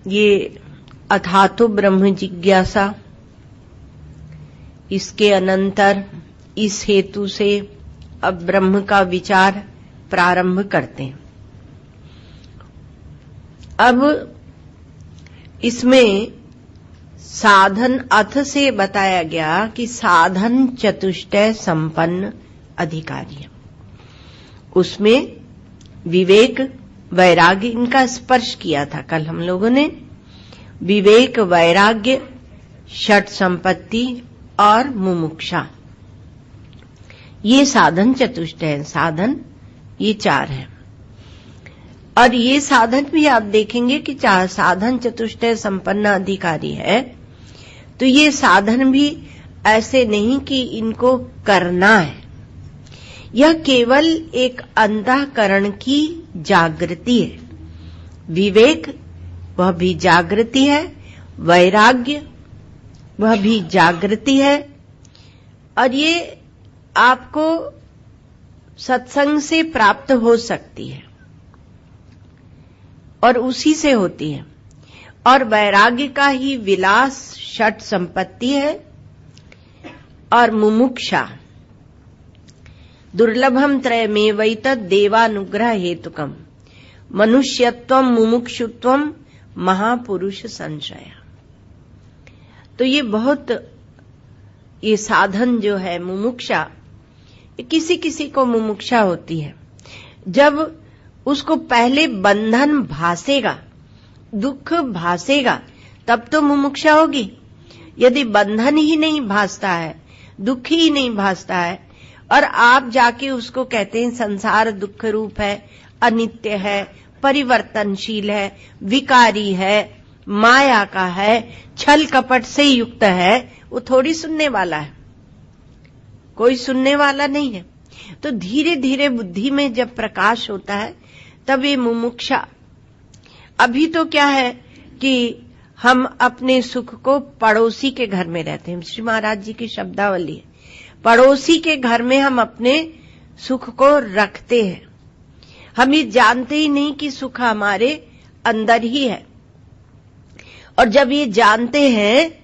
ये अथातो ब्रह्म जिज्ञासा, इसके अनंतर इस हेतु से अब ब्रह्म का विचार प्रारंभ करते हैं। अब इसमें साधन अथ से बताया गया कि साधन चतुष्टय संपन्न अधिकारी है। उसमें विवेक वैराग्य, इनका स्पर्श किया था कल हम लोगों ने। विवेक, वैराग्य, षट संपत्ति और मुमुक्षा, ये साधन चतुष्टय है। साधन ये चार है। और ये साधन भी आप देखेंगे कि चार साधन चतुष्टय संपन्न अधिकारी है, तो ये साधन भी ऐसे नहीं कि इनको करना है। यह केवल एक अंतःकरण की जागृति है। विवेक वह भी जागृति है, वैराग्य वह भी जागृति है। और ये आपको सत्संग से प्राप्त हो सकती है और उसी से होती है। और वैराग्य का ही विलास षट संपत्ति है। और मुमुक्षा दुर्लभम त्रयमेवैतद् देवानुग्रह हेतुकम मनुष्यत्वम मुमुक्षुत्वम महापुरुष संशय। तो ये साधन जो है मुमुक्षा, किसी किसी को मुमुक्षा होती है। जब उसको पहले बंधन भासेगा, दुख भासेगा, तब तो मुमुक्षा होगी। यदि बंधन ही नहीं भासता है, दुख ही नहीं भासता है, और आप जाके उसको कहते हैं संसार दुख रूप है, अनित्य है, परिवर्तनशील है, विकारी है, माया का है, छल कपट से युक्त है, वो थोड़ी सुनने वाला है। कोई सुनने वाला नहीं है। तो धीरे धीरे बुद्धि में जब प्रकाश होता है तब ये मुमुक्षा। अभी तो क्या है कि हम अपने सुख को पड़ोसी के घर में रहते हैं। श्री महाराज जी की शब्दावली है, पड़ोसी के घर में हम अपने सुख को रखते हैं। हम ये जानते ही नहीं कि सुख हमारे अंदर ही है। और जब ये जानते हैं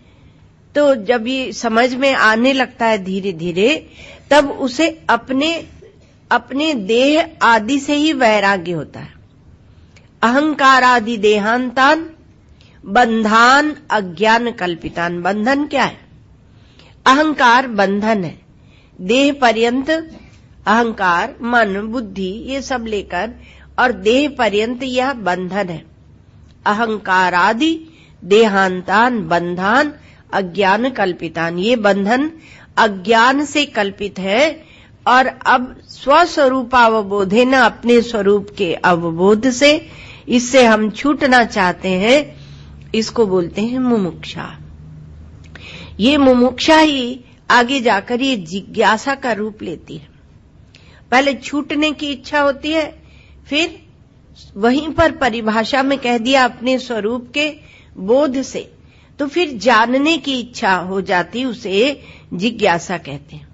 तो जब ये समझ में आने लगता है धीरे धीरे, तब उसे अपने देह आदि से ही वैराग्य होता है। अहंकार आदि देहांतान बंधान अज्ञान कल्पितान। बंधन क्या है? अहंकार बंधन है। देह पर्यंत अहंकार, मन, बुद्धि ये सब लेकर, और देह पर्यंत यह बंधन है। अहंकार आदि देहांतान बंधान अज्ञान कल्पितान। ये बंधन अज्ञान से कल्पित है। और अब स्वस्वरूप अवबोधे न, अपने स्वरूप के अवबोध से इससे हम छूटना चाहते हैं। इसको बोलते हैं मुमुक्षा। ये मुमुक्षा ही आगे जाकर ये जिज्ञासा का रूप लेती है। पहले छूटने की इच्छा होती है, फिर वहीं पर परिभाषा में कह दिया अपने स्वरूप के बोध से, तो फिर जानने की इच्छा हो जाती, उसे जिज्ञासा कहते हैं।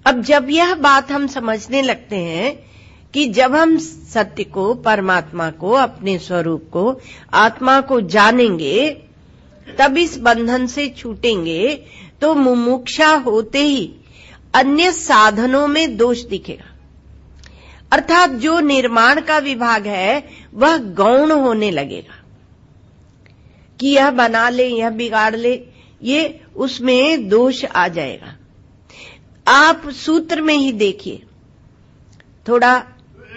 अब जब यह बात हम समझने लगते हैं कि जब हम सत्य को, परमात्मा को, अपने स्वरूप को, आत्मा को जानेंगे, तब इस बंधन से छूटेंगे, तो मुमुक्षा होते ही अन्य साधनों में दोष दिखेगा। अर्थात जो निर्माण का विभाग है वह गौण होने लगेगा कि यह बना ले, यह बिगाड़ ले, ये उसमें दोष आ जाएगा। आप सूत्र में ही देखिए, थोड़ा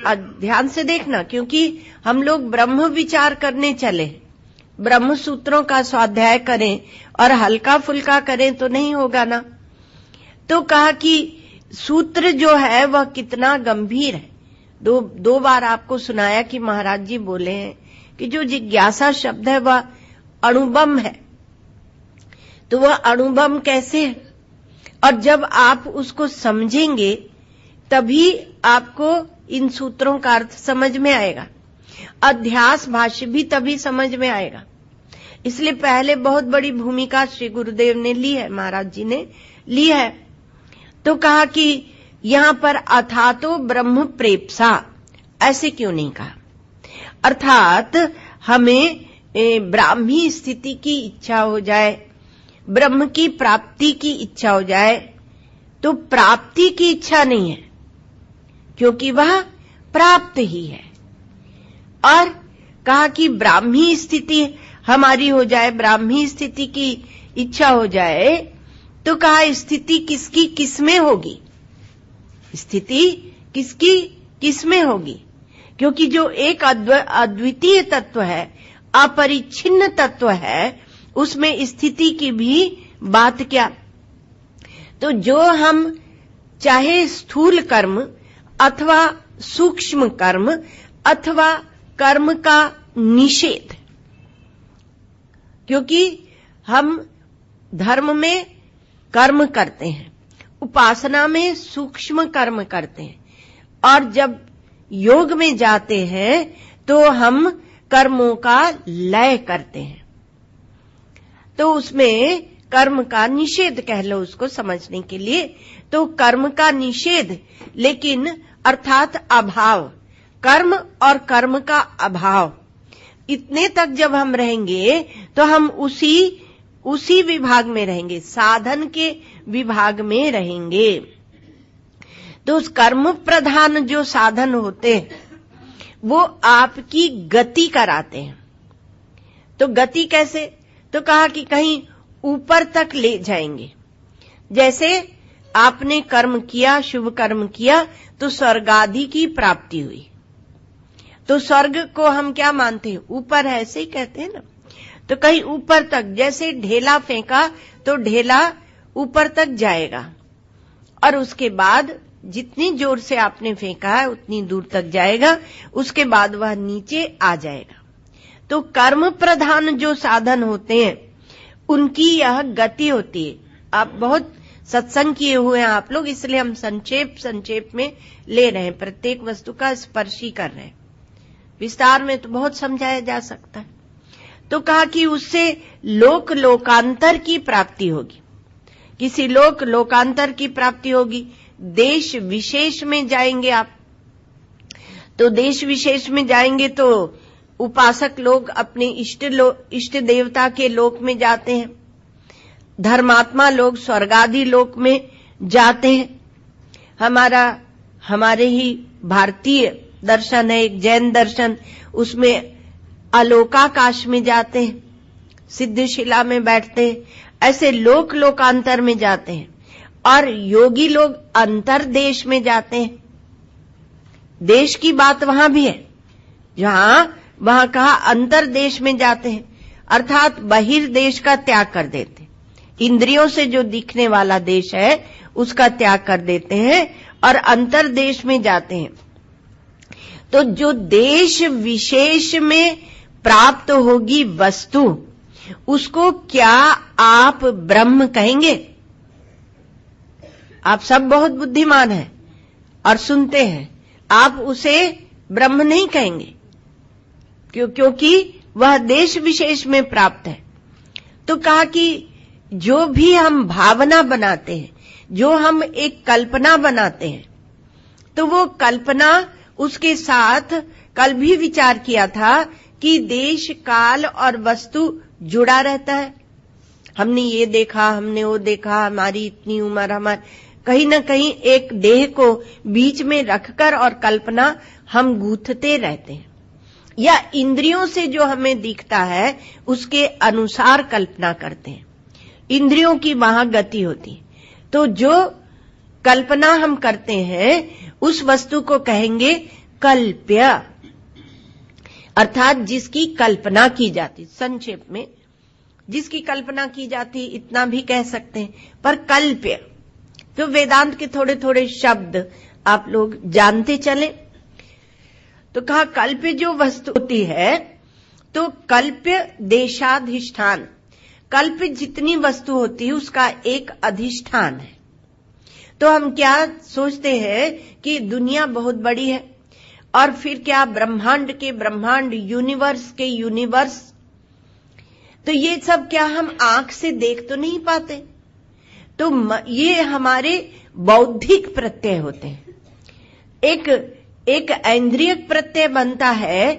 ध्यान से देखना, क्योंकि हम लोग ब्रह्म विचार करने चले, ब्रह्म सूत्रों का स्वाध्याय करें और हल्का फुल्का करें तो नहीं होगा ना। तो कहा कि सूत्र जो है वह कितना गंभीर है। दो बार आपको सुनाया कि महाराज जी बोले हैं कि जो जिज्ञासा शब्द है वह अणुबम है। तो वह अणुबम कैसे है? और जब आप उसको समझेंगे तभी आपको इन सूत्रों का अर्थ समझ में आएगा। अध्यास भाष्य भी तभी समझ में आएगा। इसलिए पहले बहुत बड़ी भूमिका श्री गुरुदेव ने ली है, महाराज जी ने ली है। तो कहा कि यहां पर अथातो ब्रह्म प्रेप्सा, ऐसे क्यों नहीं कहा? अर्थात हमें ब्राह्मी स्थिति की इच्छा हो जाए, ब्रह्म की प्राप्ति की इच्छा हो जाए, तो प्राप्ति की इच्छा नहीं है, क्योंकि वह प्राप्त ही है। और कहा कि ब्राह्मी स्थिति हमारी हो जाए, ब्राह्मी स्थिति की इच्छा हो जाए, तो कहा स्थिति किसकी किसमें होगी, स्थिति किसकी किसमें होगी, क्योंकि जो एक अद्वितीय तत्व है, अपरिच्छिन्न तत्व है, उसमें स्थिति की भी बात क्या। तो जो हम चाहे स्थूल कर्म अथवा सूक्ष्म कर्म अथवा कर्म का निषेध, क्योंकि हम धर्म में कर्म करते हैं, उपासना में सूक्ष्म कर्म करते हैं, और जब योग में जाते हैं तो हम कर्मों का लय करते हैं। तो उसमें कर्म का निषेध कह लो उसको समझने के लिए, तो कर्म का निषेध, लेकिन अर्थात अभाव, कर्म और कर्म का अभाव, इतने तक जब हम रहेंगे तो हम उसी विभाग में रहेंगे, साधन के विभाग में रहेंगे। तो उस कर्म प्रधान जो साधन होते हैं वो आपकी गति कराते हैं। तो गति कैसे, तो कहा कि कहीं ऊपर तक ले जाएंगे। जैसे आपने कर्म किया, शुभ कर्म किया, तो स्वर्ग आदि की प्राप्ति हुई। तो स्वर्ग को हम क्या मानते हैं, ऊपर है, ऐसे ही कहते हैं ना। तो कहीं ऊपर तक, जैसे ढेला फेंका तो ढेला ऊपर तक जाएगा, और उसके बाद जितनी जोर से आपने फेंका है उतनी दूर तक जाएगा, उसके बाद वह नीचे आ जाएगा। तो कर्म प्रधान जो साधन होते हैं उनकी यह गति होती है। आप बहुत सत्संग किए हुए हैं आप लोग, इसलिए हम संक्षेप में ले रहे हैं, प्रत्येक वस्तु का स्पर्श ही कर रहे हैं। विस्तार में तो बहुत समझाया जा सकता है। तो कहा कि उससे लोकांतर की प्राप्ति होगी, किसी लोकांतर की प्राप्ति होगी। देश विशेष में जाएंगे आप, तो देश विशेष में जाएंगे तो उपासक लोग अपने इष्ट देवता के लोक में जाते हैं, धर्मात्मा लोग स्वर्गादि लोक में जाते हैं। हमारे ही भारतीय दर्शन है एक जैन दर्शन, उसमें अलोकाकाश में जाते हैं, सिद्धशिला में बैठते हैं, ऐसे लोकांतर में जाते हैं। और योगी लोग अंतरदेश में जाते हैं। देश की बात वहां भी है, वहां कहा अंतरदेश में जाते हैं, अर्थात बहिर्देश का त्याग कर देते हैं। इंद्रियों से जो दिखने वाला देश है उसका त्याग कर देते हैं और अंतरदेश में जाते हैं। तो जो देश विशेष में प्राप्त होगी वस्तु, उसको क्या आप ब्रह्म कहेंगे? आप सब बहुत बुद्धिमान हैं और सुनते हैं, आप उसे ब्रह्म नहीं कहेंगे, क्योंकि वह देश विशेष में प्राप्त है। तो कहा कि जो भी हम भावना बनाते हैं, जो हम एक कल्पना बनाते हैं, तो वो कल्पना, उसके साथ कल भी विचार किया था कि देश काल और वस्तु जुड़ा रहता है। हमने ये देखा, हमने वो देखा, हमारी इतनी उम्र, हमारी कहीं न कहीं एक देह को बीच में रखकर और कल्पना हम गूंथते रहते हैं, या इंद्रियों से जो हमें दिखता है उसके अनुसार कल्पना करते हैं। इंद्रियों की वहां गति होती है। तो जो कल्पना हम करते हैं उस वस्तु को कहेंगे कल्प्य, अर्थात जिसकी कल्पना की जाती। संक्षेप में जिसकी कल्पना की जाती, इतना भी कह सकते हैं, पर कल्प्य। तो वेदांत के थोड़े थोड़े शब्द आप लोग जानते चले। तो कहा कल्प्य जो वस्तु होती है, तो कल्प्य देशाधिष्ठान, कल्प्य जितनी वस्तु होती है उसका एक अधिष्ठान है। तो हम क्या सोचते हैं कि दुनिया बहुत बड़ी है, और फिर क्या ब्रह्मांड के ब्रह्मांड, यूनिवर्स के यूनिवर्स, तो ये सब क्या हम आंख से देख तो नहीं पाते। तो ये हमारे बौद्धिक प्रत्यय होते हैं। एक इंद्रियक प्रत्यय बनता है,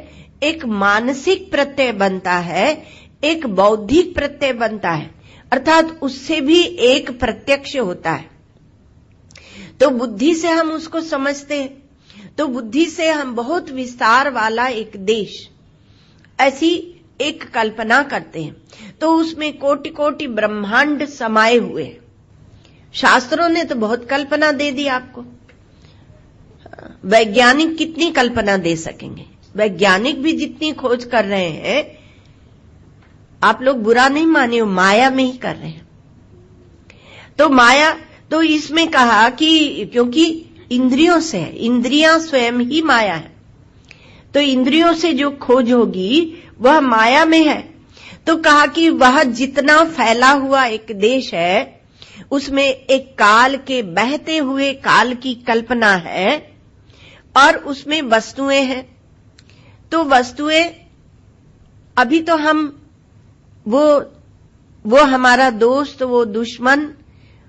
एक मानसिक प्रत्यय बनता है, एक बौद्धिक प्रत्यय बनता है, अर्थात उससे भी एक प्रत्यक्ष होता है। तो बुद्धि से हम उसको समझते हैं, तो बुद्धि से हम बहुत विस्तार वाला एक देश, ऐसी एक कल्पना करते हैं, तो उसमें कोटि कोटि ब्रह्मांड समाये हुए हैं। शास्त्रों ने तो बहुत कल्पना दे दी आपको। वैज्ञानिक कितनी कल्पना दे सकेंगे? वैज्ञानिक भी जितनी खोज कर रहे हैं, आप लोग बुरा नहीं माने, माया में ही कर रहे हैं। तो माया, तो इसमें कहा कि क्योंकि इंद्रियों से है, इंद्रियां स्वयं ही माया है, तो इंद्रियों से जो खोज होगी वह माया में है। तो कहा कि वह जितना फैला हुआ एक देश है, उसमें एक काल के, बहते हुए काल की कल्पना है, और उसमें वस्तुएं हैं। तो वस्तुएं, अभी तो हम वो हमारा दोस्त, वो दुश्मन,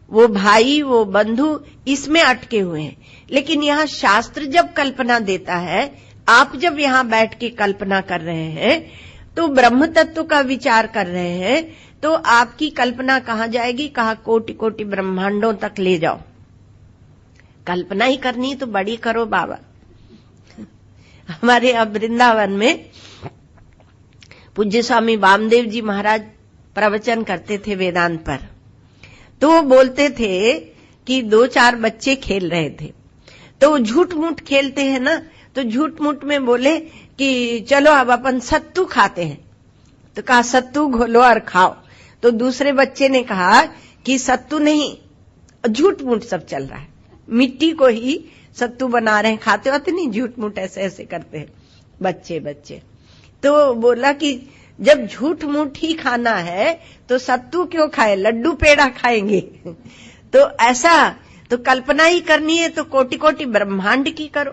वो भाई, वो बंधु, इसमें अटके हुए हैं। लेकिन यहां शास्त्र जब कल्पना देता है, आप जब यहां बैठ के कल्पना कर रहे हैं, तो ब्रह्म तत्व का विचार कर रहे हैं, तो आपकी कल्पना कहां जाएगी? कहा कोटि कोटि ब्रह्मांडों तक ले जाओ। कल्पना ही करनी तो बड़ी करो बाबा। हमारे अब वृंदावन में पूज्य स्वामी वामदेव जी महाराज प्रवचन करते थे वेदांत पर, तो वो बोलते थे कि 2-4 बच्चे खेल रहे थे, तो झूठ मूठ खेलते हैं ना, तो झूठ मूठ में बोले कि चलो अब अपन सत्तू खाते हैं। तो कहा सत्तू घोलो और खाओ। तो दूसरे बच्चे ने कहा कि सत्तू नहीं, झूठ मूठ सब चल रहा है, मिट्टी को ही सत्तू बना रहे हैं, खाते होते नहीं, झूठ मूठ ऐसे ऐसे करते हैं बच्चे। तो बोला कि जब झूठ मूठ ही खाना है तो सत्तू क्यों खाए, लड्डू पेड़ा खाएंगे। तो ऐसा तो कल्पना ही करनी है तो कोटि कोटि ब्रह्मांड की करो।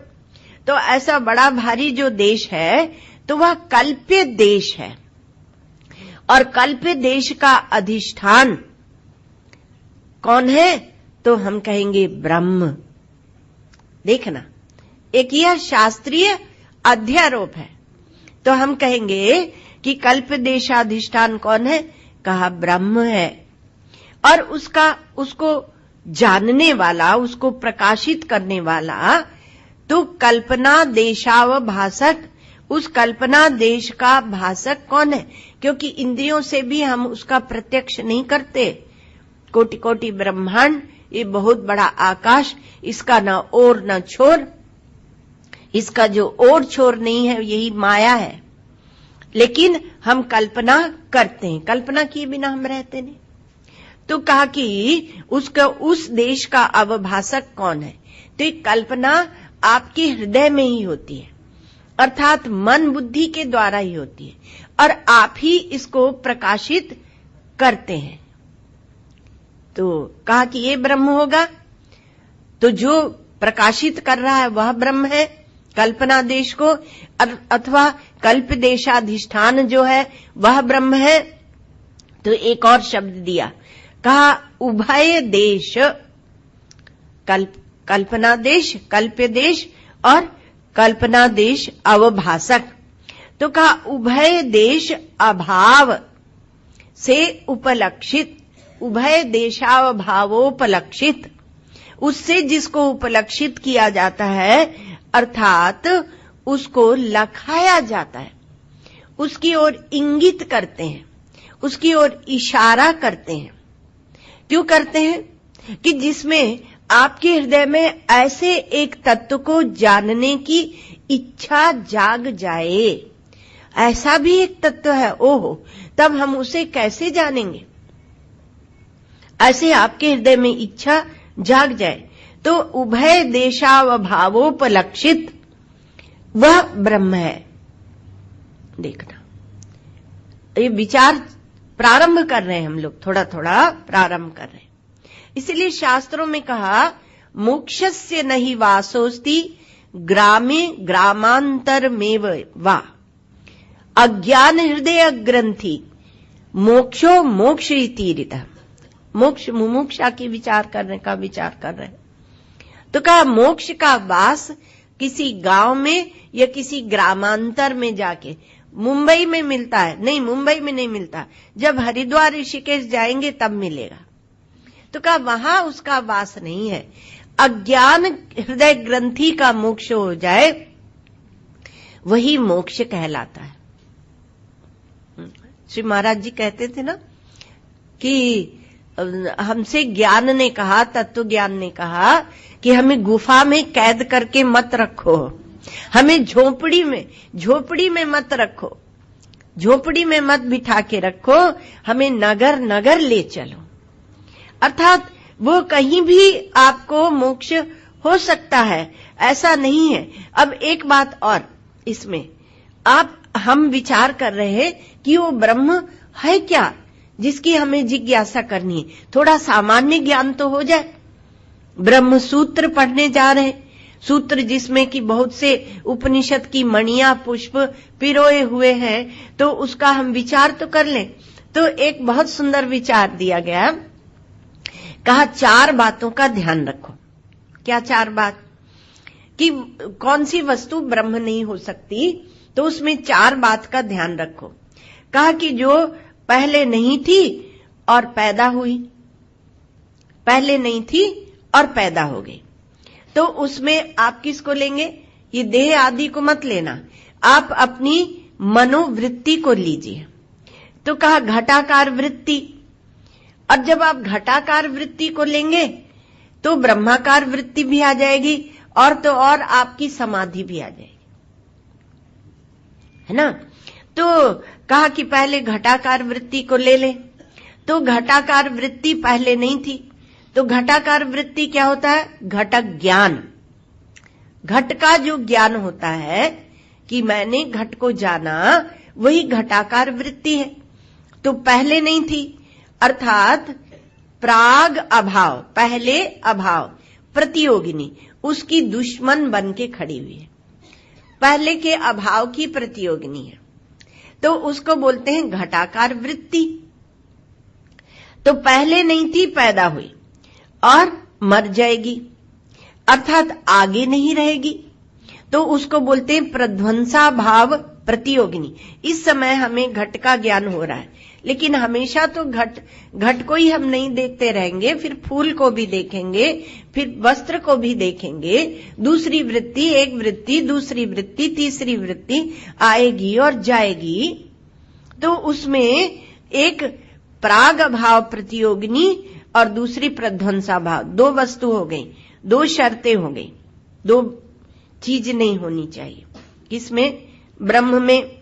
तो ऐसा बड़ा भारी जो देश है, तो वह कल्प्य देश है, और कल्प्य देश का अधिष्ठान कौन है? तो हम कहेंगे ब्रह्म। देखना, एक यह शास्त्रीय अध्यारोप है। तो हम कहेंगे कि कल्प देशाधिष्ठान कौन है? कहा ब्रह्म है, और उसको जानने वाला, उसको प्रकाशित करने वाला, तो कल्पना देशावभासक, उस कल्पना देश का भासक कौन है? क्योंकि इंद्रियों से भी हम उसका प्रत्यक्ष नहीं करते। कोटि कोटि ब्रह्मांड, ये बहुत बड़ा आकाश, इसका ना ओर ना छोर, इसका जो ओर छोर नहीं है, यही माया है। लेकिन हम कल्पना करते हैं, कल्पना किए बिना हम रहते नहीं। तो कहा कि उस देश का अवभासक कौन है? तो ये कल्पना आपके हृदय में ही होती है, अर्थात मन बुद्धि के द्वारा ही होती है, और आप ही इसको प्रकाशित करते हैं। तो कहा कि ये ब्रह्म होगा, तो जो प्रकाशित कर रहा है वह ब्रह्म है, कल्पना देश को, अथवा कल्प देशाधिष्ठान जो है वह ब्रह्म है। तो एक और शब्द दिया, कहा उभय देश, कल्पना देश, कल्प्य देश और कल्पना देश अवभासक। तो कहा उभय देश अभाव से उपलक्षित, उभय देशावभावोपलक्षित, उससे जिसको उपलक्षित किया जाता है, अर्थात उसको लखाया जाता है, उसकी ओर इंगित करते हैं, उसकी ओर इशारा करते हैं। क्यों करते हैं? कि जिसमें आपके हृदय में ऐसे एक तत्व को जानने की इच्छा जाग जाए, ऐसा भी एक तत्व है, ओहो, तब हम उसे कैसे जानेंगे? ऐसे आपके हृदय में इच्छा जाग जाए, तो उभय देशावभावोपलक्षित वह ब्रह्म है। देखना, ये विचार प्रारंभ कर रहे हैं हम लोग, थोड़ा थोड़ा प्रारंभ कर रहे हैं। इसलिए शास्त्रों में कहा मोक्षस्य नहीं वासोस्ति ग्रामे ग्रामांतरमेव वा, अज्ञान हृदय ग्रंथि मोक्षो मोक्ष इति। मोक्ष मुमुक्षा की विचार करने का विचार कर रहे हैं। तो कहा मोक्ष का वास किसी गांव में या किसी ग्रामांतर में जाके। मुंबई में मिलता है? नहीं, मुंबई में नहीं मिलता। जब हरिद्वार ऋषिकेश जाएंगे तब मिलेगा। तो कहा वहां उसका वास नहीं है। अज्ञान हृदय ग्रंथि का मोक्ष हो जाए, वही मोक्ष कहलाता है। श्री महाराज जी कहते थे ना कि हमसे ज्ञान ने कहा, तत्व ज्ञान ने कहा कि हमें गुफा में कैद करके मत रखो, हमें झोपड़ी में मत रखो, झोपड़ी में मत बिठा के रखो, हमें नगर नगर ले चलो। अर्थात वो कहीं भी आपको मोक्ष हो सकता है, ऐसा नहीं है। अब एक बात और इसमें, हम विचार कर रहे हैं कि वो ब्रह्म है क्या जिसकी हमें जिज्ञासा करनी है। थोड़ा सामान्य ज्ञान तो हो जाए। ब्रह्म सूत्र पढ़ने जा रहे हैं, सूत्र जिसमें कि बहुत से उपनिषद की मणियां पुष्प पिरोए हुए हैं, तो उसका हम विचार तो कर लें। तो एक बहुत सुंदर विचार दिया गया, कहा 4 बातों का ध्यान रखो। क्या 4 बात? कि कौन सी वस्तु ब्रह्म नहीं हो सकती, तो उसमें 4 बात का ध्यान रखो। कहा कि जो पहले नहीं थी और पैदा हुई, पहले नहीं थी और पैदा हो गई, तो उसमें आप किसको लेंगे? ये देह आदि को मत लेना, आप अपनी मनोवृत्ति को लीजिए। तो कहा घटाकार वृत्ति, और जब आप घटाकार वृत्ति को लेंगे तो ब्रह्माकार वृत्ति भी आ जाएगी, और तो और आपकी समाधि भी आ जाएगी, है ना। तो कहा कि पहले घटाकार वृत्ति को ले लें। तो घटाकार वृत्ति पहले नहीं थी, तो घटाकार वृत्ति क्या होता है? घटक ज्ञान। घट का जो ज्ञान होता है कि मैंने घट को जाना, वही घटाकार वृत्ति है। तो पहले नहीं थी, अर्थात प्राग अभाव, पहले अभाव, प्रतियोगिनी, उसकी दुश्मन बन के खड़ी हुई है, पहले के अभाव की प्रतियोगिनी है, तो उसको बोलते हैं घटाकार वृत्ति। तो पहले नहीं थी, पैदा हुई और मर जाएगी, अर्थात आगे नहीं रहेगी, तो उसको बोलते हैं प्रध्वंसा भाव प्रतियोगिनी। इस समय हमें घट का ज्ञान हो रहा है, लेकिन हमेशा तो घट को ही हम नहीं देखते रहेंगे, फिर फूल को भी देखेंगे, फिर वस्त्र को भी देखेंगे। दूसरी वृत्ति, एक वृत्ति, दूसरी वृत्ति, तीसरी वृत्ति आएगी और जाएगी। तो उसमें एक प्राग भाव प्रतियोगिनी और दूसरी प्रध्वंसा भाव, 2 वस्तु हो गई, 2 शर्तें हो गई, 2 चीज नहीं होनी चाहिए। किसमें? ब्रह्म में।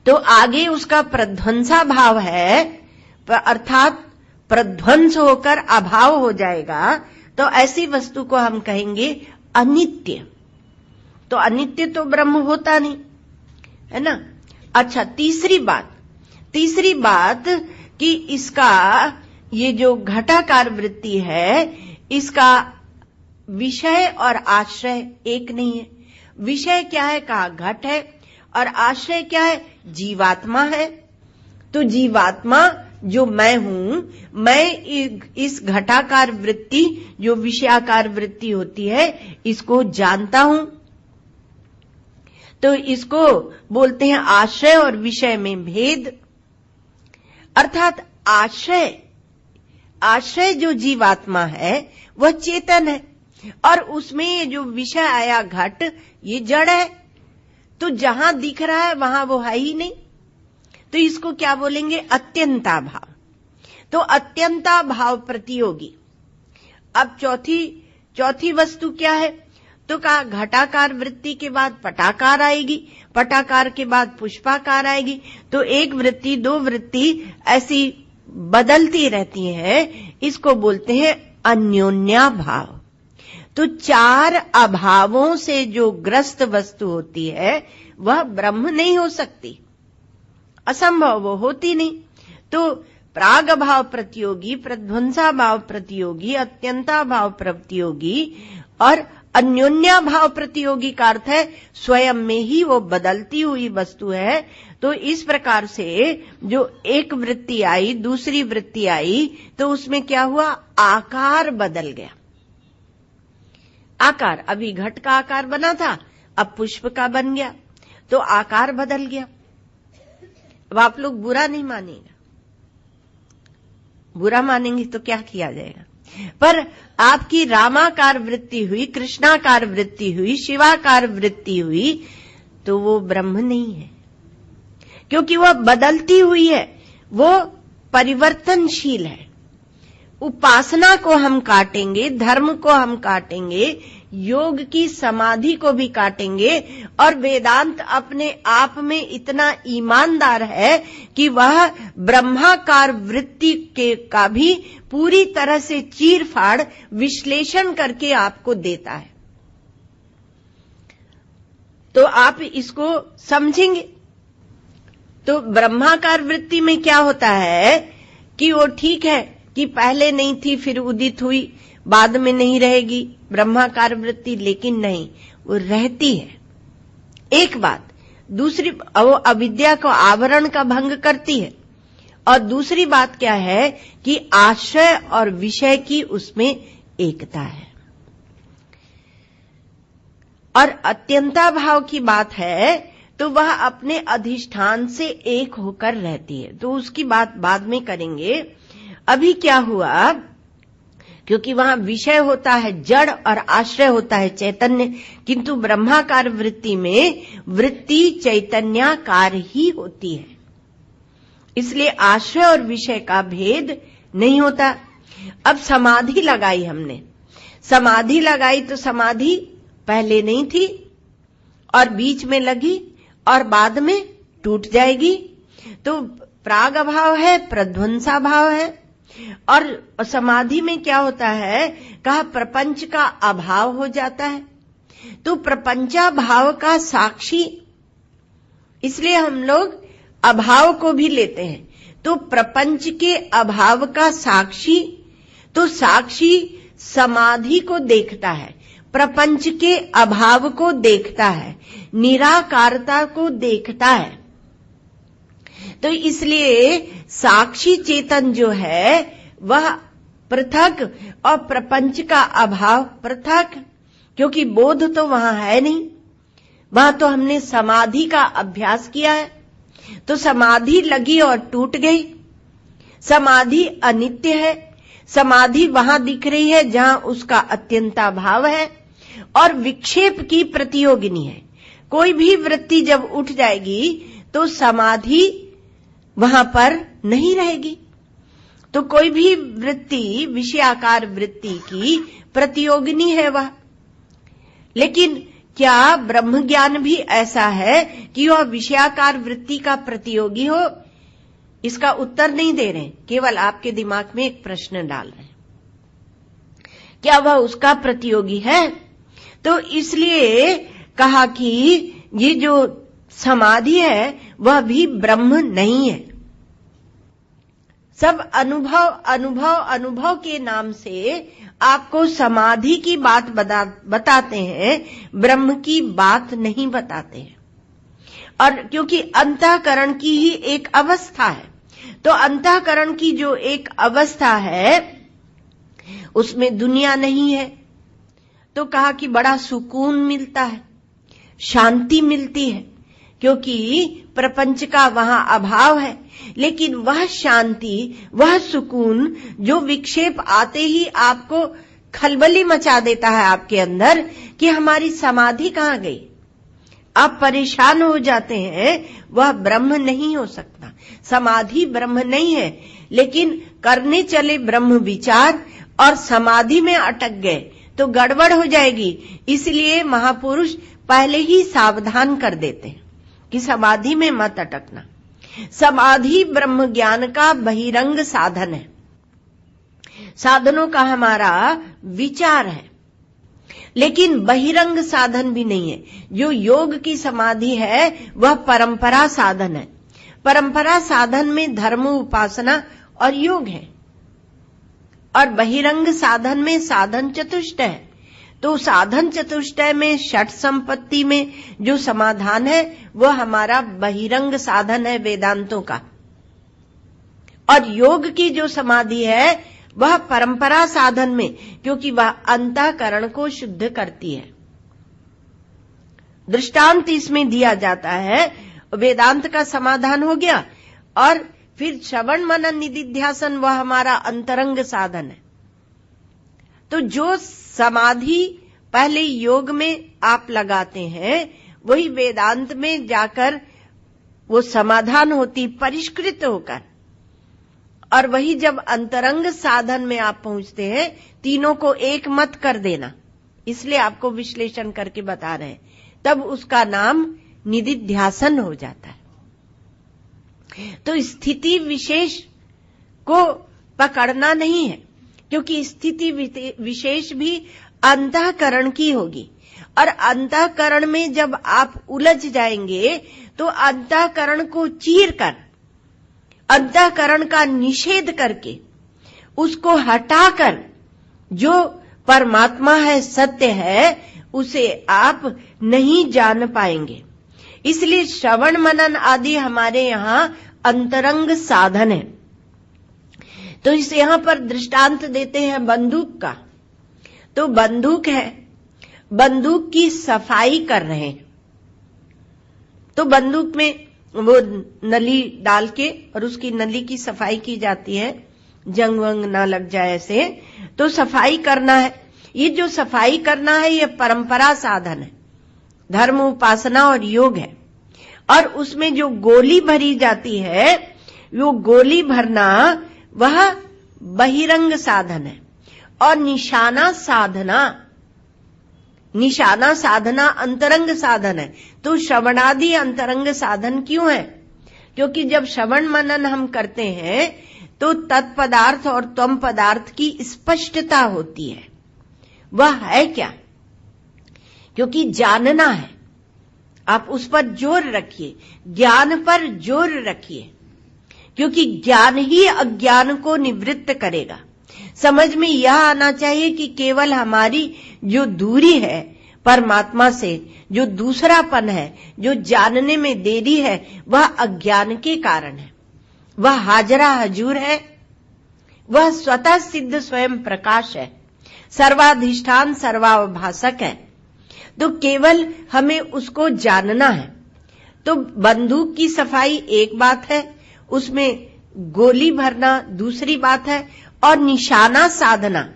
तो आगे उसका प्रध्वंसा भाव है, अर्थात प्रध्वंस होकर अभाव हो जाएगा, तो ऐसी वस्तु को हम कहेंगे अनित्य। तो अनित्य तो ब्रह्म होता नहीं, है ना। अच्छा, तीसरी बात कि इसका ये जो घटाकार वृत्ति है, इसका विषय और आश्रय एक नहीं है। विषय क्या है? कहा घट है, और आश्रय क्या है? जीवात्मा है। तो जीवात्मा जो मैं हूं, मैं इस घटाकार वृत्ति, जो विषयाकार वृत्ति होती है, इसको जानता हूं। तो इसको बोलते हैं आश्रय और विषय में भेद। अर्थात आश्रय जो जीवात्मा है वह चेतन है, और उसमें जो विषय आया घट, ये जड़ है। तो जहां दिख रहा है वहां वो है ही नहीं, तो इसको क्या बोलेंगे? अत्यंता भाव। तो अत्यंता भाव प्रतियोगी। अब चौथी वस्तु क्या है? तो कहा घटाकार वृत्ति के बाद पटाकार आएगी, पटाकार के बाद पुष्पाकार आएगी। तो एक वृत्ति, 2 वृत्ति ऐसी बदलती रहती है, इसको बोलते हैं अन्योन्या भाव। तो 4 अभावों से जो ग्रस्त वस्तु होती है, वह ब्रह्म नहीं हो सकती, असंभव, वो होती नहीं। तो प्राग भाव प्रतियोगी, प्रध्वंसा भाव प्रतियोगी, अत्यंता भाव प्रतियोगी और अन्योन्या भाव प्रतियोगी का अर्थ है स्वयं में ही वो बदलती हुई वस्तु है। तो इस प्रकार से जो एक वृत्ति आई, दूसरी वृत्ति आई, तो उसमें क्या हुआ? आकार बदल गया। आकार, अभी घट का आकार बना था, अब पुष्प का बन गया, तो आकार बदल गया। अब आप लोग बुरा नहीं मानेगा, बुरा मानेंगे तो क्या किया जाएगा। पर आपकी रामाकार वृत्ति हुई, कृष्णाकार वृत्ति हुई, शिवाकार वृत्ति हुई, तो वो ब्रह्म नहीं है, क्योंकि वह बदलती हुई है, वो परिवर्तनशील है। उपासना को हम काटेंगे, धर्म को हम काटेंगे, योग की समाधि को भी काटेंगे, और वेदांत अपने आप में इतना ईमानदार है कि वह ब्रह्माकार वृत्ति के का भी पूरी तरह से चीर फाड़ विश्लेषण करके आपको देता है। तो आप इसको समझेंगे। तो ब्रह्माकार वृत्ति में क्या होता है कि वो ठीक है कि पहले नहीं थी, फिर उदित हुई, बाद में नहीं रहेगी ब्रह्माकार वृत्ति, लेकिन नहीं, वो रहती है। एक बात। दूसरी, वो अविद्या को आवरण का भंग करती है। और दूसरी बात क्या है कि आश्रय और विषय की उसमें एकता है। और अत्यंता भाव की बात है तो वह अपने अधिष्ठान से एक होकर रहती है। तो उसकी बात बाद में करेंगे। अभी क्या हुआ, क्योंकि वहां विषय होता है जड़ और आश्रय होता है चैतन्य, किंतु ब्रह्माकार वृत्ति में वृत्ति चैतन्याकार ही होती है, इसलिए आश्रय और विषय का भेद नहीं होता। अब समाधि लगाई हमने, समाधि लगाई तो समाधि पहले नहीं थी और बीच में लगी और बाद में टूट जाएगी, तो प्राग अभाव है, प्रध्वंसा भाव है। और समाधि में क्या होता है, कहा प्रपंच का अभाव हो जाता है, तो प्रपंचा भाव का साक्षी, इसलिए हम लोग अभाव को भी लेते हैं। तो प्रपंच के अभाव का साक्षी, तो साक्षी समाधि को देखता है, प्रपंच के अभाव को देखता है, निराकारता को देखता है। तो इसलिए साक्षी चेतन जो है वह पृथक और प्रपंच का अभाव पृथक, क्योंकि बोध तो वहां है नहीं, वहां तो हमने समाधि का अभ्यास किया है। तो समाधि लगी और टूट गई। समाधि अनित्य है, समाधि वहां दिख रही है जहां उसका अत्यंता भाव है और विक्षेप की प्रतियोगिनी है। कोई भी वृत्ति जब उठ जाएगी तो समाधि वहां पर नहीं रहेगी। तो कोई भी वृत्ति विषयाकार वृत्ति की प्रतियोगिनी है वह। लेकिन क्या ब्रह्म ज्ञान भी ऐसा है कि वह विषयाकार वृत्ति का प्रतियोगी हो? इसका उत्तर नहीं दे रहे, केवल आपके दिमाग में एक प्रश्न डाल रहे हैं, क्या वह उसका प्रतियोगी है? तो इसलिए कहा कि ये जो समाधि है वह भी ब्रह्म नहीं है। सब अनुभव अनुभव अनुभव के नाम से आपको समाधि की बात बताते हैं, ब्रह्म की बात नहीं बताते हैं। और क्योंकि अंतःकरण की ही एक अवस्था है, तो अंतःकरण की जो एक अवस्था है उसमें दुनिया नहीं है, तो कहा कि बड़ा सुकून मिलता है, शांति मिलती है, क्योंकि प्रपंच का वहां अभाव है। लेकिन वह शांति, वह सुकून जो विक्षेप आते ही आपको खलबली मचा देता है आपके अंदर कि हमारी समाधि कहां गई, आप परेशान हो जाते हैं, वह ब्रह्म नहीं हो सकता। समाधि ब्रह्म नहीं है, लेकिन करने चले ब्रह्म विचार और समाधि में अटक गए तो गड़बड़ हो जाएगी। इसलिए महापुरुष पहले ही सावधान कर देते हैं कि समाधि में मत अटकना। समाधि ब्रह्म ज्ञान का बहिरंग साधन है, साधनों का हमारा विचार है, लेकिन बहिरंग साधन भी नहीं है। जो योग की समाधि है वह परंपरा साधन है। परंपरा साधन में धर्म, उपासना और योग है, और बहिरंग साधन में साधन चतुष्ट है। तो साधन चतुष्टय में षट संपत्ति में जो समाधान है वह हमारा बहिरंग साधन है वेदांतों का। और योग की जो समाधि है वह परंपरा साधन में, क्योंकि वह अंतःकरण को शुद्ध करती है। दृष्टांत इसमें दिया जाता है। वेदांत का समाधान हो गया, और फिर श्रवण मनन निधिध्यासन वह हमारा अंतरंग साधन है। तो जो समाधि पहले योग में आप लगाते हैं, वही वेदांत में जाकर वो समाधान होती परिष्कृत होकर, और वही जब अंतरंग साधन में आप पहुंचते हैं, तीनों को एक मत कर देना, इसलिए आपको विश्लेषण करके बता रहे हैं, तब उसका नाम निधिध्यासन हो जाता है। तो स्थिति विशेष को पकड़ना नहीं है, क्योंकि स्थिति विशेष भी अंतःकरण की होगी, और अंतःकरण में जब आप उलझ जाएंगे तो अंतःकरण को चीरकर, अंतःकरण का निषेध करके, उसको हटाकर जो परमात्मा है, सत्य है, उसे आप नहीं जान पाएंगे। इसलिए श्रवण मनन आदि हमारे यहां अंतरंग साधन है। तो इस यहां पर दृष्टांत देते हैं बंदूक का। तो बंदूक है, बंदूक की सफाई कर रहे हैं। तो बंदूक में वो नली डाल के और उसकी नली की सफाई की जाती है, जंग वंग ना लग जाए ऐसे। तो सफाई करना है। ये जो सफाई करना है, ये परंपरा साधन है, धर्म उपासना और योग है। और उसमें जो गोली भरी जाती है, वो गोली भरना वह बहिरंग साधन है। और निशाना साधना अंतरंग साधन है। तो श्रवणादि अंतरंग साधन क्यों है? क्योंकि जब श्रवण मनन हम करते हैं तो तत्पदार्थ और त्वम पदार्थ की स्पष्टता होती है। वह है क्या? क्योंकि जानना है, आप उस पर जोर रखिए, ज्ञान पर जोर रखिए, क्योंकि ज्ञान ही अज्ञान को निवृत्त करेगा। समझ में यह आना चाहिए कि केवल हमारी जो दूरी है परमात्मा से, जो दूसरापन है, जो जानने में देरी है, वह अज्ञान के कारण है। वह हाजरा हजूर है, वह स्वतः सिद्ध स्वयं प्रकाश है, सर्वाधिष्ठान सर्वाभासक है। तो केवल हमें उसको जानना है। तो बंदूक की सफाई एक बात है, उसमें गोली भरना दूसरी बात है, और निशाना साधना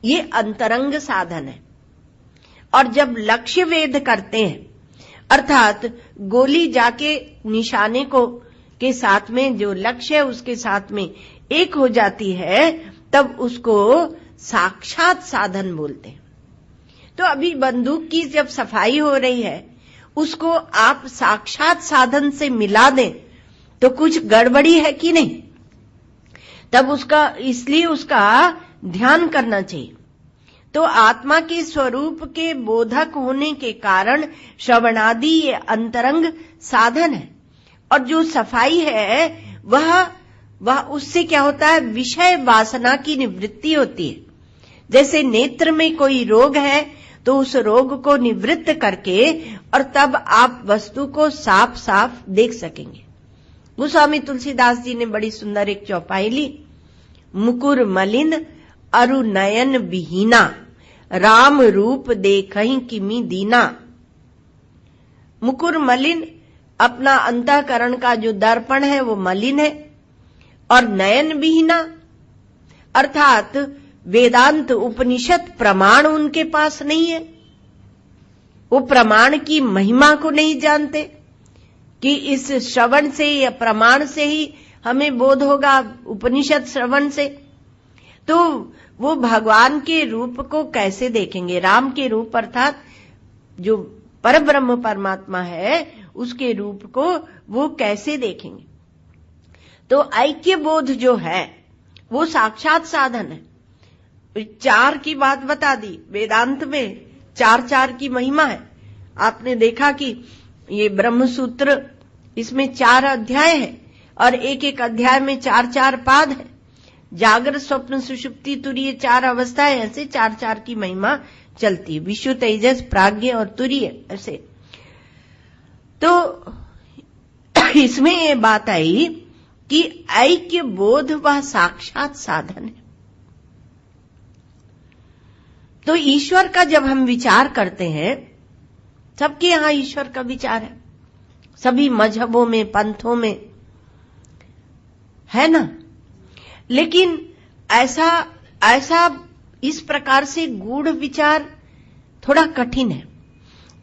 ये अंतरंग साधन है। और जब लक्ष्य वेध करते हैं, अर्थात गोली जाके निशाने को के साथ में जो लक्ष्य है उसके साथ में एक हो जाती है, तब उसको साक्षात साधन बोलते हैं। तो अभी बंदूक की जब सफाई हो रही है, उसको आप साक्षात साधन से मिला दें तो कुछ गड़बड़ी है कि नहीं? तब इसलिए उसका ध्यान करना चाहिए। तो आत्मा के स्वरूप के बोधक होने के कारण श्रवणादि ये अंतरंग साधन है। और जो सफाई है वह उससे क्या होता है? विषय वासना की निवृत्ति होती है। जैसे नेत्र में कोई रोग है तो उस रोग को निवृत्त करके और तब आप वस्तु को साफ साफ देख सकेंगे। गोस्वामी तुलसीदास जी ने बड़ी सुंदर एक चौपाई ली, मुकुर मलिन अरु नयन विहीना, राम रूप देखहि किमि दीना। मुकुर मलिन, अपना अंतःकरण का जो दर्पण है वो मलिन है, और नयन विहीना अर्थात वेदांत उपनिषद प्रमाण उनके पास नहीं है। वो प्रमाण की महिमा को नहीं जानते कि इस श्रवण से या प्रमाण से ही हमें बोध होगा, उपनिषद श्रवण से। तो वो भगवान के रूप को कैसे देखेंगे? राम के रूप अर्थात जो परब्रह्म परमात्मा है उसके रूप को वो कैसे देखेंगे? तो ऐक्य बोध जो है वो साक्षात साधन है। चार की बात बता दी, वेदांत में चार की महिमा है। आपने देखा कि ये ब्रह्म सूत्र, इसमें 4 अध्याय है और एक एक अध्याय में 4 पाद है। जागृत स्वप्न सुषुप्ति तुरीय 4 अवस्थाएं, ऐसे 4 की महिमा चलती है। विश्व तेजस प्राज्ञ और तुरीय ऐसे। तो इसमें ये बात आई कि ऐक्य बोध वह साक्षात साधन है। तो ईश्वर का जब हम विचार करते हैं, सबके यहां ईश्वर का विचार है, सभी मजहबों में, पंथों में है ना, लेकिन ऐसा इस प्रकार से गूढ़ विचार थोड़ा कठिन है।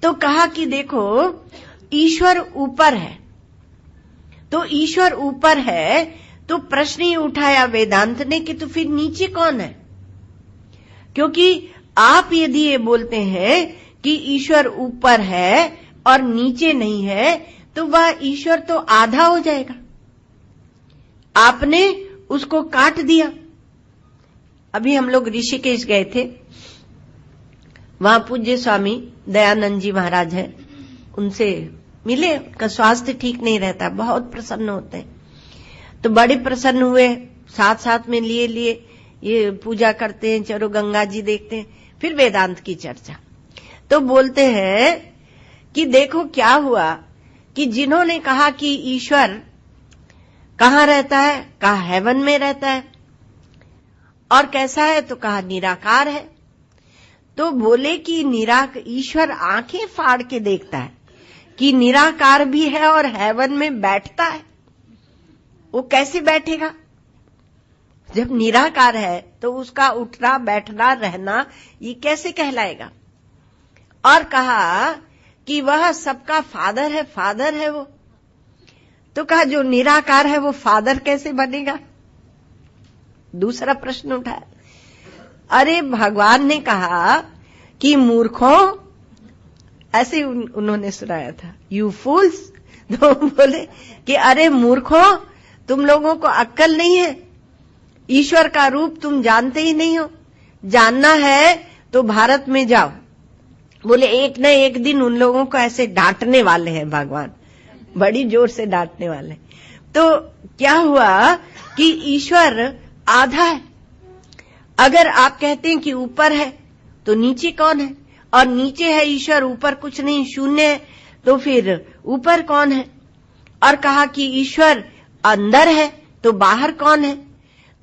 तो कहा कि देखो ईश्वर ऊपर है, तो ईश्वर ऊपर है तो प्रश्न ही उठाया वेदांत ने कि तो फिर नीचे कौन है? क्योंकि आप यदि ये बोलते हैं कि ईश्वर ऊपर है और नीचे नहीं है, तो वह ईश्वर तो आधा हो जाएगा। आपने उसको काट दिया। अभी हम लोग ऋषिकेश गए थे, वहां पूज्य स्वामी दयानंद जी महाराज हैं, उनसे मिले। उनका स्वास्थ्य ठीक नहीं रहता, बहुत प्रसन्न होते हैं, तो बड़े प्रसन्न हुए। साथ साथ में लिए ये पूजा करते हैं, चलो गंगा जी देखते हैं, फिर वेदांत की चर्चा। तो बोलते हैं कि देखो क्या हुआ कि जिन्होंने कहा कि ईश्वर कहाँ रहता है, कहा हेवन में रहता है, और कैसा है, तो कहा निराकार है। तो बोले कि ईश्वर आंखें फाड़ के देखता है कि निराकार भी है और हेवन में बैठता है। वो कैसे बैठेगा? जब निराकार है तो उसका उठना बैठना रहना ये कैसे कहलाएगा? और कहा कि वह सबका फादर है वो। तो कहा जो निराकार है वो फादर कैसे बनेगा? दूसरा प्रश्न उठाया। अरे भगवान ने कहा कि मूर्खों, ऐसे उन्होंने सुनाया था, यू फूल्स। तो बोले कि अरे मूर्खों, तुम लोगों को अक्ल नहीं है, ईश्वर का रूप तुम जानते ही नहीं हो। जानना है तो भारत में जाओ। बोले एक न एक दिन उन लोगों को ऐसे डांटने वाले हैं भगवान, बड़ी जोर से डांटने वाले। तो क्या हुआ कि ईश्वर आधा है। अगर आप कहते हैं कि ऊपर है तो नीचे कौन है? और नीचे है ईश्वर, ऊपर कुछ नहीं, शून्य है, तो फिर ऊपर कौन है? और कहा कि ईश्वर अंदर है तो बाहर कौन है?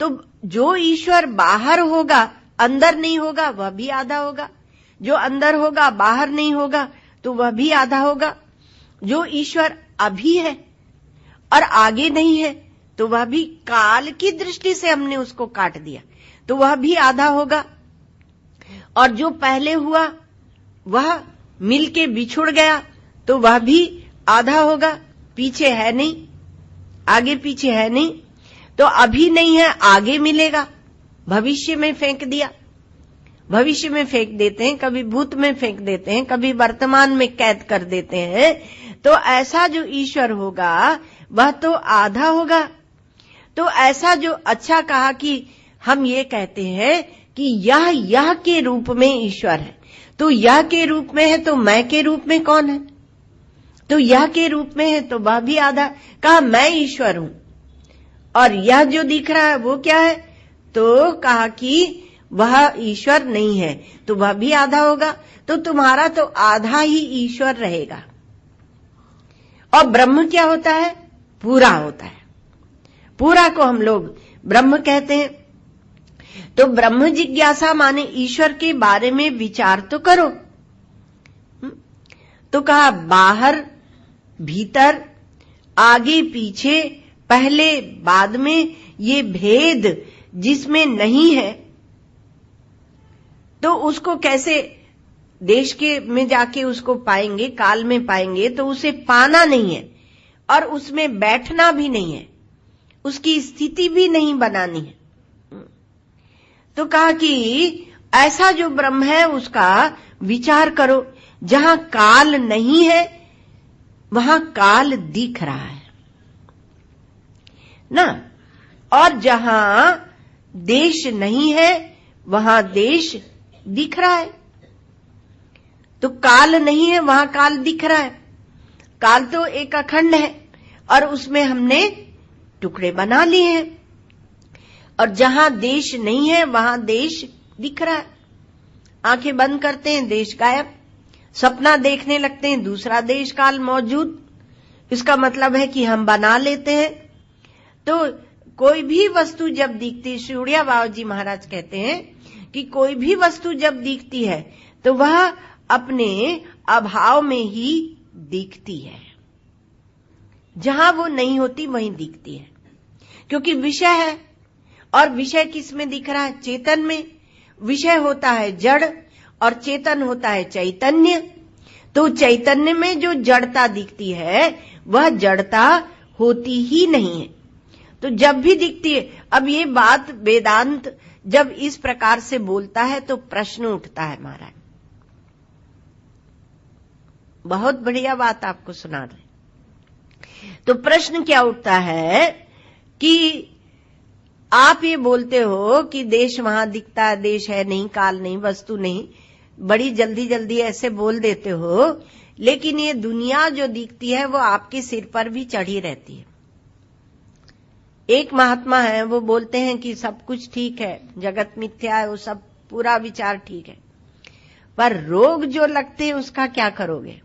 तो जो ईश्वर बाहर होगा, अंदर नहीं होगा, वह भी आधा होगा। जो अंदर होगा, बाहर नहीं होगा, तो वह भी आधा होगा। जो ईश्वर अभी है और आगे नहीं है, तो वह भी काल की दृष्टि से हमने उसको काट दिया, तो वह भी आधा होगा। और जो पहले हुआ वह मिलके बिछुड़ गया, तो वह भी आधा होगा। पीछे है नहीं, आगे पीछे है नहीं, तो अभी नहीं है, आगे मिलेगा। भविष्य में फेंक दिया, भविष्य में फेंक देते हैं, कभी भूत में फेंक देते हैं, कभी वर्तमान में कैद कर देते हैं। तो ऐसा जो ईश्वर होगा वह तो आधा होगा। तो ऐसा जो अच्छा कहा कि हम ये कहते हैं कि यह के रूप में ईश्वर है, तो यह के रूप में है, तो मैं के रूप में कौन है? तो यह के रूप में है तो वह भी आधा। कहा मैं ईश्वर हूं, और यह जो दिख रहा है वो क्या है? तो कहा कि वह ईश्वर नहीं है, तो वह भी आधा होगा। तो तुम्हारा तो आधा ही ईश्वर रहेगा। और ब्रह्म क्या होता है? पूरा होता है। पूरा को हम लोग ब्रह्म कहते हैं। तो ब्रह्म जिज्ञासा माने ईश्वर के बारे में विचार तो करो। तो कहा बाहर भीतर, आगे पीछे, पहले बाद में, ये भेद जिसमें नहीं है, तो उसको कैसे देश के में जाके उसको पाएंगे, काल में पाएंगे? तो उसे पाना नहीं है और उसमें बैठना भी नहीं है, उसकी स्थिति भी नहीं बनानी है। तो कहा कि ऐसा जो ब्रह्म है उसका विचार करो। जहां काल नहीं है वहां काल दिख रहा है ना, और जहां देश नहीं है वहां देश दिख रहा है। तो काल नहीं है, वहां काल दिख रहा है। काल तो एक अखंड है और उसमें हमने टुकड़े बना लिए हैं। और जहां देश नहीं है वहां देश दिख रहा है। आंखें बंद करते हैं, देश गायब। सपना देखने लगते हैं, दूसरा देश काल मौजूद। इसका मतलब है कि हम बना लेते हैं। तो कोई भी वस्तु जब दिखती, शिवड़िया बाबा जी महाराज कहते हैं कि कोई भी वस्तु जब दिखती है तो वह अपने अभाव में ही दिखती है, जहां वो नहीं होती वहीं दिखती है, क्योंकि विषय है। और विषय किस में दिख रहा है? चेतन में। विषय होता है जड़ और चेतन होता है चैतन्य। तो चैतन्य में जो जड़ता दिखती है वह जड़ता होती ही नहीं है। तो जब भी दिखती है, अब ये बात वेदांत जब इस प्रकार से बोलता है तो प्रश्न उठता है महाराज। बहुत बढ़िया बात आपको सुना रहे। तो प्रश्न क्या उठता है कि आप ये बोलते हो कि देश वहां दिखता है, देश है नहीं, काल नहीं, वस्तु नहीं, बड़ी जल्दी जल्दी ऐसे बोल देते हो, लेकिन ये दुनिया जो दिखती है वो आपके सिर पर भी चढ़ी रहती है। एक महात्मा है, वो बोलते हैं कि सब कुछ ठीक है, जगत मिथ्या है, वो सब पूरा विचार ठीक है, पर रोग जो लगते हैं उसका क्या करोगे?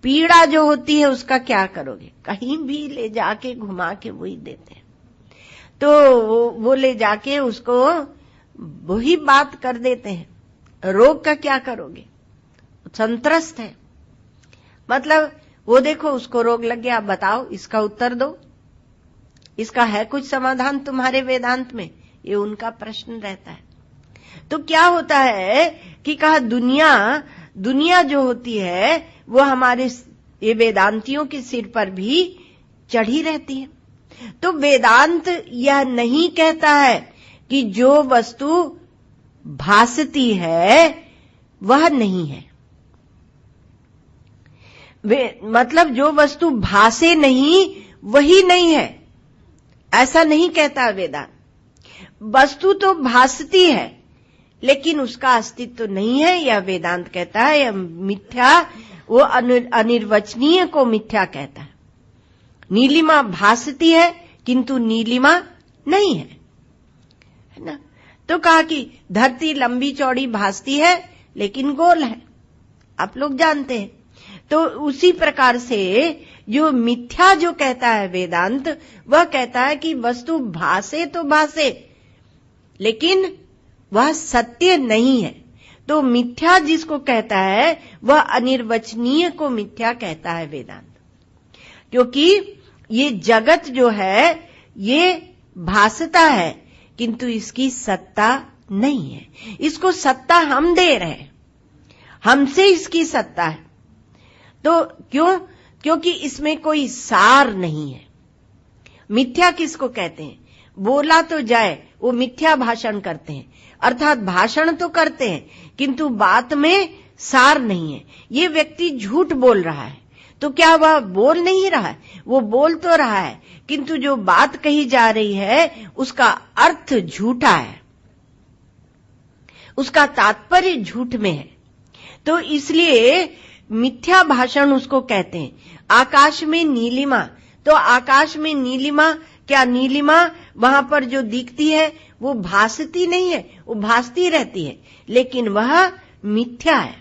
पीड़ा जो होती है उसका क्या करोगे? कहीं भी ले जाके घुमा के वही देते हैं। तो वो ले जाके उसको वही बात कर देते हैं। रोग का क्या करोगे? संत्रस्त है, मतलब वो देखो उसको रोग लग गया, बताओ इसका उत्तर दो, इसका है कुछ समाधान तुम्हारे वेदांत में? ये उनका प्रश्न रहता है। तो क्या होता है कि कहा दुनिया जो होती है वो हमारे ये वेदांतियों के सिर पर भी चढ़ी रहती है। तो वेदांत यह नहीं कहता है कि जो वस्तु भासती है वह नहीं है, मतलब जो वस्तु भासे नहीं वही नहीं है, ऐसा नहीं कहता वेदांत। वस्तु तो भासती है लेकिन उसका अस्तित्व नहीं है, यह वेदांत कहता है। यह मिथ्या, वो अनिर्वचनीय को मिथ्या कहता है। नीलिमा भासती है किंतु नीलिमा नहीं है ना। तो कहा कि धरती लंबी चौड़ी भासती है लेकिन गोल है, आप लोग जानते हैं। तो उसी प्रकार से जो मिथ्या जो कहता है वेदांत, वह कहता है कि वस्तु भासे तो भासे लेकिन वह सत्य नहीं है। तो मिथ्या जिसको कहता है वह अनिर्वचनीय को मिथ्या कहता है वेदांत, क्योंकि ये जगत जो है ये भासता है किंतु इसकी सत्ता नहीं है। इसको सत्ता हम दे रहे हैं, हमसे इसकी सत्ता है। तो क्यों? क्योंकि इसमें कोई सार नहीं है। मिथ्या किसको कहते हैं? बोला तो जाए, वो मिथ्या भाषण करते हैं, अर्थात भाषण तो करते हैं किंतु बात में सार नहीं है। ये व्यक्ति झूठ बोल रहा है, तो क्या वह बोल नहीं रहा है? वो बोल तो रहा है किंतु जो बात कही जा रही है उसका अर्थ झूठा है, उसका तात्पर्य झूठ में है। तो इसलिए मिथ्या भाषण उसको कहते हैं। आकाश में नीलिमा, तो आकाश में नीलिमा, क्या नीलिमा वहां पर जो दिखती है वो भासती नहीं है, वो भासती रहती है लेकिन वह मिथ्या है।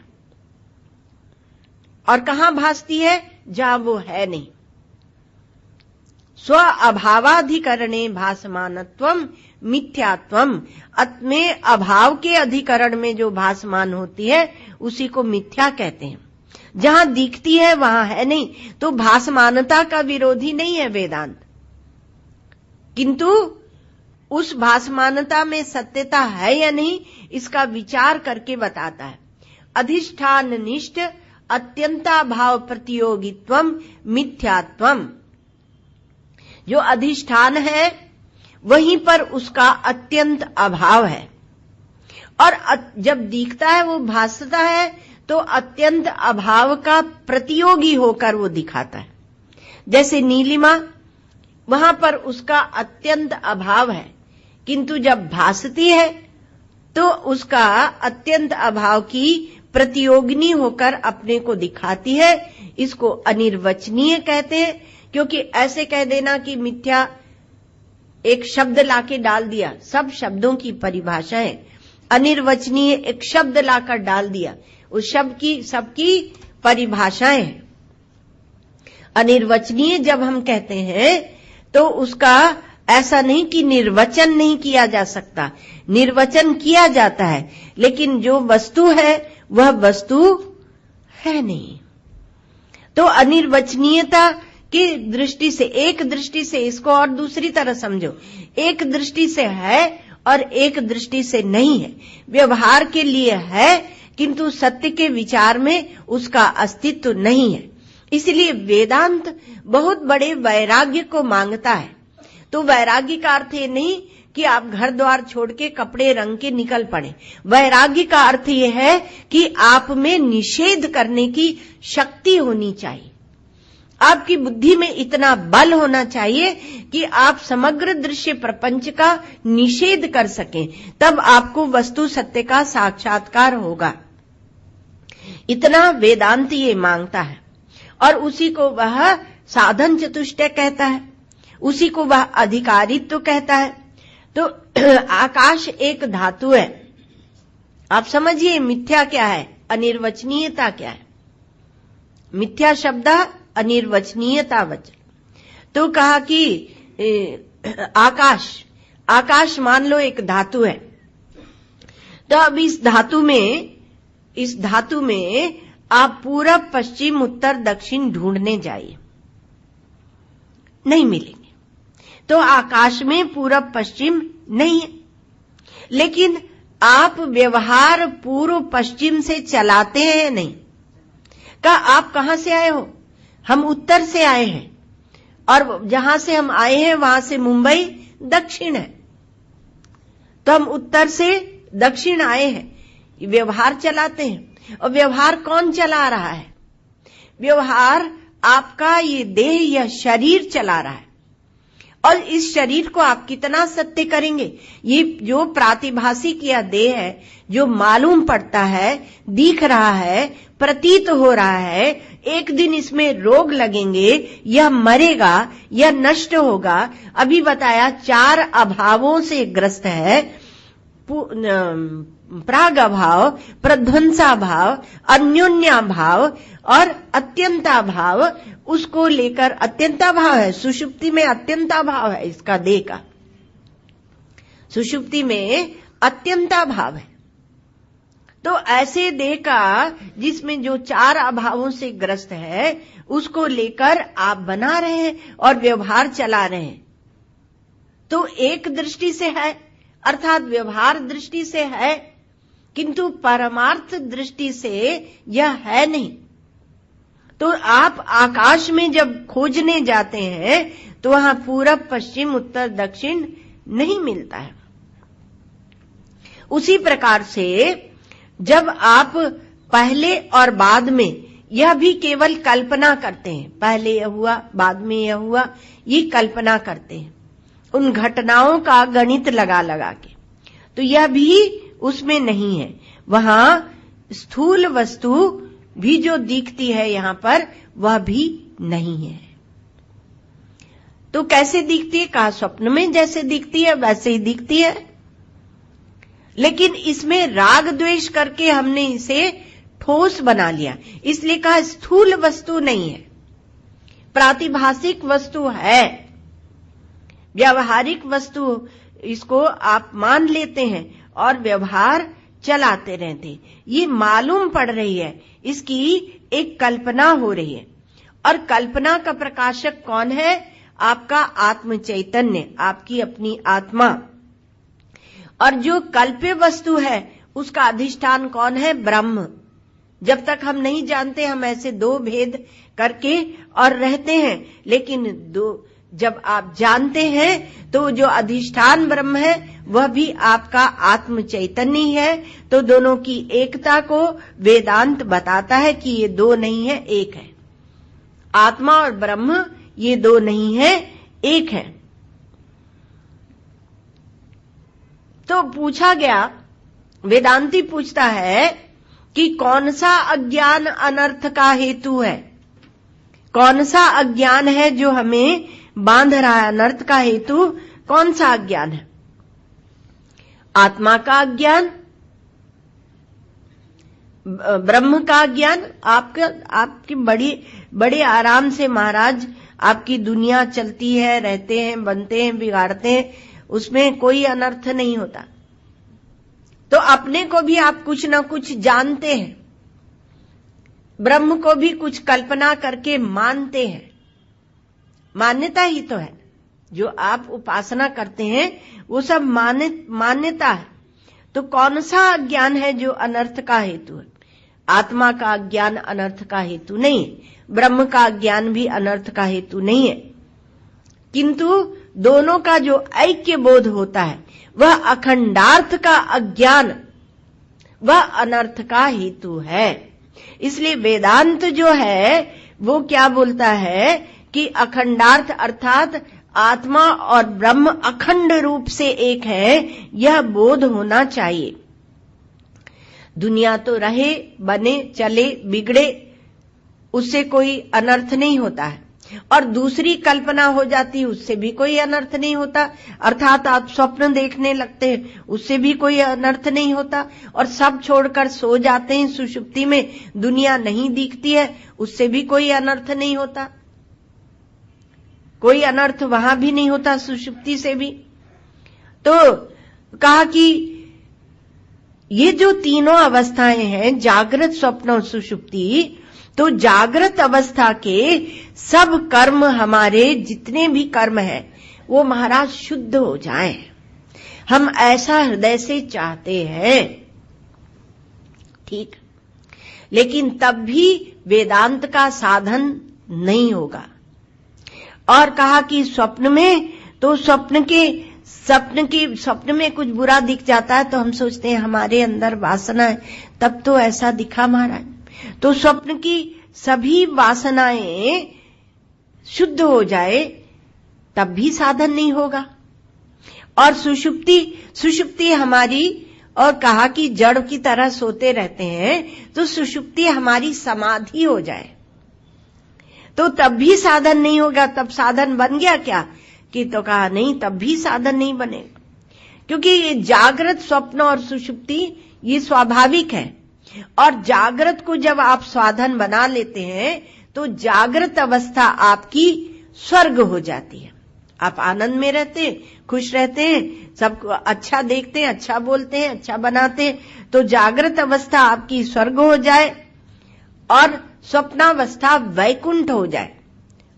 और कहां भासती है? जहां वो है नहीं। स्व अभावाधिकरणे भासमानत्वम मिथ्यात्वम, आत्मे अभाव के अधिकरण में जो भासमान होती है उसी को मिथ्या कहते हैं। जहां दिखती है वहां है नहीं, तो भासमानता का विरोधी नहीं है वेदांत, किंतु उस भासमानता में सत्यता है या नहीं इसका विचार करके बताता है। अधिष्ठान निष्ठ अत्यंताभाव प्रतियोगित्वम मिथ्यात्वम, जो अधिष्ठान है वहीं पर उसका अत्यंत अभाव है, और जब दिखता है वो भासता है तो अत्यंत अभाव का प्रतियोगी होकर वो दिखाता है। जैसे नीलिमा, वहां पर उसका अत्यंत अभाव है किंतु जब भासती है तो उसका अत्यंत अभाव की प्रतियोगिनी होकर अपने को दिखाती है। इसको अनिर्वचनीय कहते हैं, क्योंकि ऐसे कह देना कि मिथ्या एक शब्द लाके डाल दिया, सब शब्दों की परिभाषा है। अनिर्वचनीय एक शब्द लाकर डाल दिया, उस शब्द की सबकी परिभाषाएं हैं। अनिर्वचनीय जब हम कहते हैं तो उसका ऐसा नहीं कि निर्वचन नहीं किया जा सकता, निर्वचन किया जाता है, लेकिन जो वस्तु है वह वस्तु है नहीं। तो अनिर्वचनीयता की दृष्टि से, एक दृष्टि से इसको और दूसरी तरह समझो, एक दृष्टि से है और एक दृष्टि से नहीं है। व्यवहार के लिए है किंतु सत्य के विचार में उसका अस्तित्व नहीं है। इसलिए वेदांत बहुत बड़े वैराग्य को मांगता है। तो वैराग्य का अर्थ ये नहीं कि आप घर द्वार छोड़ के कपड़े रंग के निकल पड़े। वैराग्य का अर्थ ये है कि आप में निषेध करने की शक्ति होनी चाहिए, आपकी बुद्धि में इतना बल होना चाहिए कि आप समग्र दृश्य प्रपंच का निषेध कर सकें, तब आपको वस्तु सत्य का साक्षात्कार होगा। इतना वेदांत ये मांगता है और उसी को वह साधन चतुष्टय कहता है, उसी को वह अधिकारित्व कहता है। तो आकाश एक धातु है। आप समझिए मिथ्या क्या है, अनिर्वचनीयता क्या है। मिथ्या शब्द अनिर्वचनीयता वचन। तो कहा कि आकाश मान लो एक धातु है। तो अब इस धातु में आप पूरब पश्चिम उत्तर दक्षिण ढूंढने जाइए, नहीं मिलेंगे। तो आकाश में पूरब पश्चिम नहीं है, लेकिन आप व्यवहार पूर्व पश्चिम से चलाते हैं नहीं। का आप कहां से आए हो? हम उत्तर से आए हैं, और जहां से हम आए हैं वहां से मुंबई दक्षिण है, तो हम उत्तर से दक्षिण आए हैं। व्यवहार चलाते हैं। और व्यवहार कौन चला रहा है? व्यवहार आपका ये देह, यह शरीर चला रहा है। और इस शरीर को आप कितना सत्य करेंगे? ये जो प्रातिभासिक यह देह है, जो मालूम पड़ता है, दिख रहा है, प्रतीत हो रहा है, एक दिन इसमें रोग लगेंगे, यह मरेगा, यह नष्ट होगा। अभी बताया 4 अभावों से ग्रस्त है, प्राग अभाव, प्रध्वंसा भाव, अन्योन्या भाव और अत्यंता भाव। उसको लेकर अत्यंता भाव है, सुषुप्ति में अत्यंता भाव है इसका देह का, सुषुप्ति में अत्यंता भाव है। तो ऐसे देह का जिसमें जो 4 अभावों से ग्रस्त है, उसको लेकर आप बना रहे हैं और व्यवहार चला रहे हैं। तो एक दृष्टि से है, अर्थात व्यवहार दृष्टि से है, किंतु परमार्थ दृष्टि से यह है नहीं। तो आप आकाश में जब खोजने जाते हैं तो वहां पूरब पश्चिम उत्तर दक्षिण नहीं मिलता है। उसी प्रकार से जब आप पहले और बाद में, यह भी केवल कल्पना करते हैं, पहले यह हुआ बाद में यह हुआ, ये कल्पना करते हैं उन घटनाओं का गणित लगा लगा के, तो यह भी उसमें नहीं है। वहां स्थूल वस्तु भी जो दिखती है यहां पर, वह भी नहीं है। तो कैसे दिखती है? कहा स्वप्न में जैसे दिखती है वैसे ही दिखती है, लेकिन इसमें राग द्वेष करके हमने इसे ठोस बना लिया, इसलिए कहा स्थूल वस्तु नहीं है, प्रातिभासिक वस्तु है, व्यावहारिक वस्तु इसको आप मान लेते हैं और व्यवहार चलाते रहते। ये मालूम पड़ रही है, इसकी एक कल्पना हो रही है। और कल्पना का प्रकाशक कौन है? आपका आत्म चैतन्य, आपकी अपनी आत्मा। और जो कल्प्य वस्तु है उसका अधिष्ठान कौन है? ब्रह्म। जब तक हम नहीं जानते, हम ऐसे 2 भेद करके और रहते हैं, लेकिन जब आप जानते हैं तो जो अधिष्ठान ब्रह्म है वह भी आपका आत्म चैतन्य है। तो दोनों की एकता को वेदांत बताता है कि ये 2 नहीं है, एक है। आत्मा और ब्रह्म ये 2 नहीं है, एक है। तो पूछा गया, वेदांती पूछता है कि कौन सा अज्ञान अनर्थ का हेतु है? कौन सा अज्ञान है जो हमें बांध रहा है? अनर्थ का हेतु कौन सा अज्ञान है? आत्मा का अज्ञान, ब्रह्म का अज्ञान। आपके बड़े आराम से महाराज आपकी दुनिया चलती है, रहते हैं, बनते हैं, बिगाड़ते हैं, उसमें कोई अनर्थ नहीं होता। तो अपने को भी आप कुछ ना कुछ जानते हैं, ब्रह्म को भी कुछ कल्पना करके मानते हैं। मान्यता ही तो है, जो आप उपासना करते हैं वो सब मान्यता है। तो कौन सा अज्ञान है जो अनर्थ का हेतु है? आत्मा का अज्ञान अनर्थ का हेतु नहीं है, ब्रह्म का अज्ञान भी अनर्थ का हेतु नहीं है, किंतु दोनों का जो ऐक्य बोध होता है वह अखंडार्थ का अज्ञान, वह अनर्थ का हेतु है। इसलिए वेदांत जो है वो क्या बोलता है कि अखंडार्थ अर्थात आत्मा और ब्रह्म अखंड रूप से एक है, यह बोध होना चाहिए। दुनिया तो रहे, बने, चले, बिगड़े, उससे कोई अनर्थ नहीं होता है, और दूसरी कल्पना हो जाती है उससे भी कोई अनर्थ नहीं होता। अर्थात आप स्वप्न देखने लगते हैं, उससे भी कोई अनर्थ नहीं होता, और सब छोड़कर सो जाते हैं सुषुप्ति में, दुनिया नहीं दिखती है, उससे भी कोई अनर्थ नहीं होता। कोई अनर्थ वहां भी नहीं होता, सुषुप्ति से भी। तो कहा कि ये जो तीनों अवस्थाएं हैं, जागृत, स्वप्न और सुषुप्ति, तो जागृत अवस्था के सब कर्म, हमारे जितने भी कर्म हैं, वो महाराज शुद्ध हो जाएं, हम ऐसा हृदय से चाहते हैं। ठीक, लेकिन तब भी वेदांत का साधन नहीं होगा। और कहा कि स्वप्न में तो स्वप्न में कुछ बुरा दिख जाता है तो हम सोचते हैं हमारे अंदर वासना है, तब तो ऐसा दिखा महाराज। तो स्वप्न की सभी वासनाएं शुद्ध हो जाए तब भी साधन नहीं होगा। और सुषुप्ति हमारी, और कहा कि जड़ की तरह सोते रहते हैं, तो सुषुप्ति हमारी समाधि हो जाए तो तब भी साधन नहीं होगा। तब साधन बन गया क्या कि तो कहा नहीं, तब भी साधन नहीं बनेगा, क्योंकि ये जागृत, स्वप्न और सुषुप्ति ये स्वाभाविक है। और जागृत को जब आप साधन बना लेते हैं तो जागृत अवस्था आपकी स्वर्ग हो जाती है। आप आनंद में रहते हैं, खुश रहते हैं, सबको अच्छा देखते हैं, अच्छा बोलते हैं, अच्छा बनाते हैं। तो जागृत अवस्था आपकी स्वर्ग हो जाए और स्वप्नावस्था वैकुंठ हो जाए,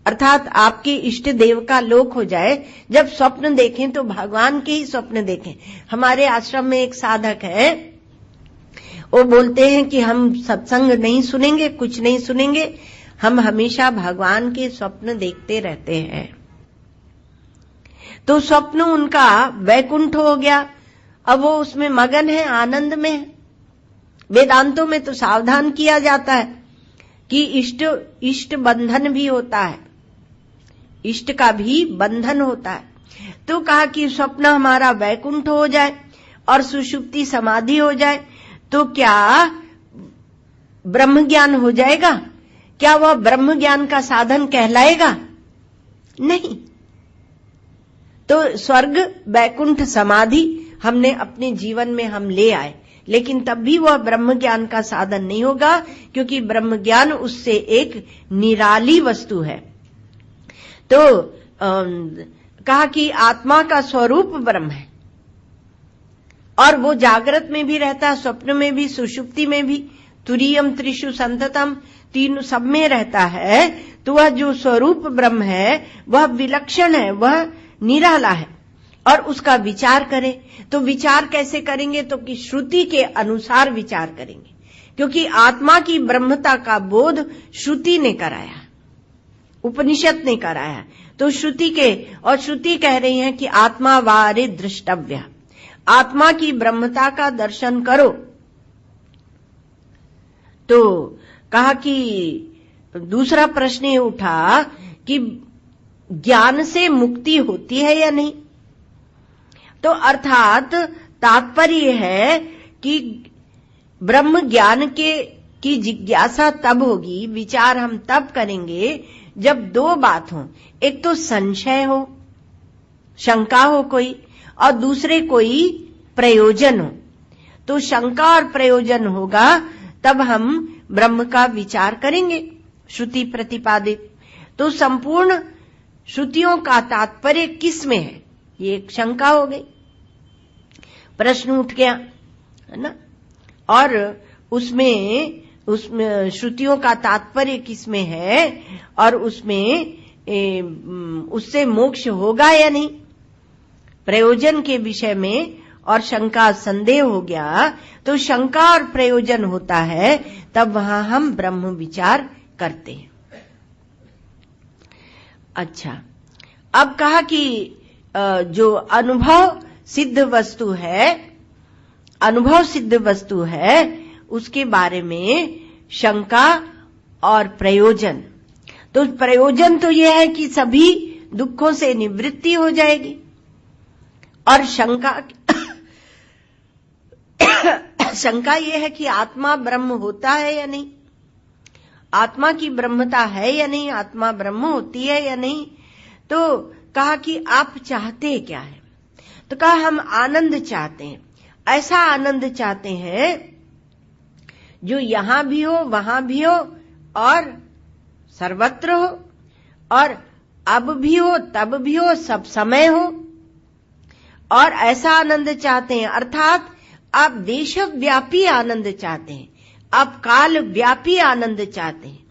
अर्थात आपके इष्ट देव का लोक हो जाए। जब स्वप्न देखें तो भगवान के ही स्वप्न देखें। हमारे आश्रम में एक साधक है, वो बोलते हैं कि हम सत्संग नहीं सुनेंगे, कुछ नहीं सुनेंगे, हम हमेशा भगवान के स्वप्न देखते रहते हैं। तो स्वप्न उनका वैकुंठ हो गया, अब वो उसमें मगन है, आनंद में है। वेदांतों में तो सावधान किया जाता है कि इष्ट बंधन भी होता है, इष्ट का भी बंधन होता है। तो कहा कि स्वप्न हमारा वैकुंठ हो जाए और सुषुप्ति समाधि हो जाए तो क्या ब्रह्म ज्ञान हो जाएगा? क्या वह ब्रह्म ज्ञान का साधन कहलाएगा? नहीं। तो स्वर्ग, वैकुंठ, समाधि हमने अपने जीवन में हम ले आए, लेकिन तब भी वह ब्रह्म ज्ञान का साधन नहीं होगा, क्योंकि ब्रह्म ज्ञान उससे एक निराली वस्तु है। तो कहा कि आत्मा का स्वरूप ब्रह्म है और वो जागृत में भी रहता है, स्वप्न में भी, सुषुप्ति में भी, तुरीयम त्रिषु संततम, तीनों सब में रहता है। तो वह जो स्वरूप ब्रह्म है वह विलक्षण है, वह निराला है। और उसका विचार करें तो विचार कैसे करेंगे? तो कि श्रुति के अनुसार विचार करेंगे, क्योंकि आत्मा की ब्रह्मता का बोध श्रुति ने कराया, उपनिषद ने कराया। तो श्रुति कह रही है कि आत्मा वारे दृष्टव्य, आत्मा की ब्रह्मता का दर्शन करो। तो कहा कि दूसरा प्रश्न ये उठा कि ज्ञान से मुक्ति होती है या नहीं। तो अर्थात तात्पर्य है कि ब्रह्म ज्ञान की जिज्ञासा तब होगी, विचार हम तब करेंगे जब दो बात हो, एक तो संशय हो, शंका हो कोई, और दूसरे कोई प्रयोजन हो। तो शंका और प्रयोजन होगा तब हम ब्रह्म का विचार करेंगे, श्रुति प्रतिपादित। तो संपूर्ण श्रुतियों का तात्पर्य किस में है, ये एक शंका हो गई, प्रश्न उठ गया, है ना। और उसमें श्रुतियों का तात्पर्य किसमें है और उससे मोक्ष होगा या नहीं, प्रयोजन के विषय में और शंका संदेह हो गया। तो शंका और प्रयोजन होता है तब वहां हम ब्रह्म विचार करते हैं। अच्छा, अब कहा कि जो अनुभव सिद्ध वस्तु है उसके बारे में शंका और प्रयोजन। तो प्रयोजन तो यह है कि सभी दुखों से निवृत्ति हो जाएगी, और शंका यह है कि आत्मा ब्रह्म होता है या नहीं, आत्मा की ब्रह्मता है या नहीं, आत्मा ब्रह्म होती है या नहीं। तो कहा कि आप चाहते क्या है, तो कहा हम आनंद चाहते हैं, ऐसा आनंद चाहते हैं जो यहां भी हो, वहां भी हो और सर्वत्र हो, और अब भी हो, तब भी हो, सब समय हो, और ऐसा आनंद चाहते हैं। अर्थात आप देशव्यापी आनंद चाहते हैं, आप काल व्यापी आनंद चाहते हैं,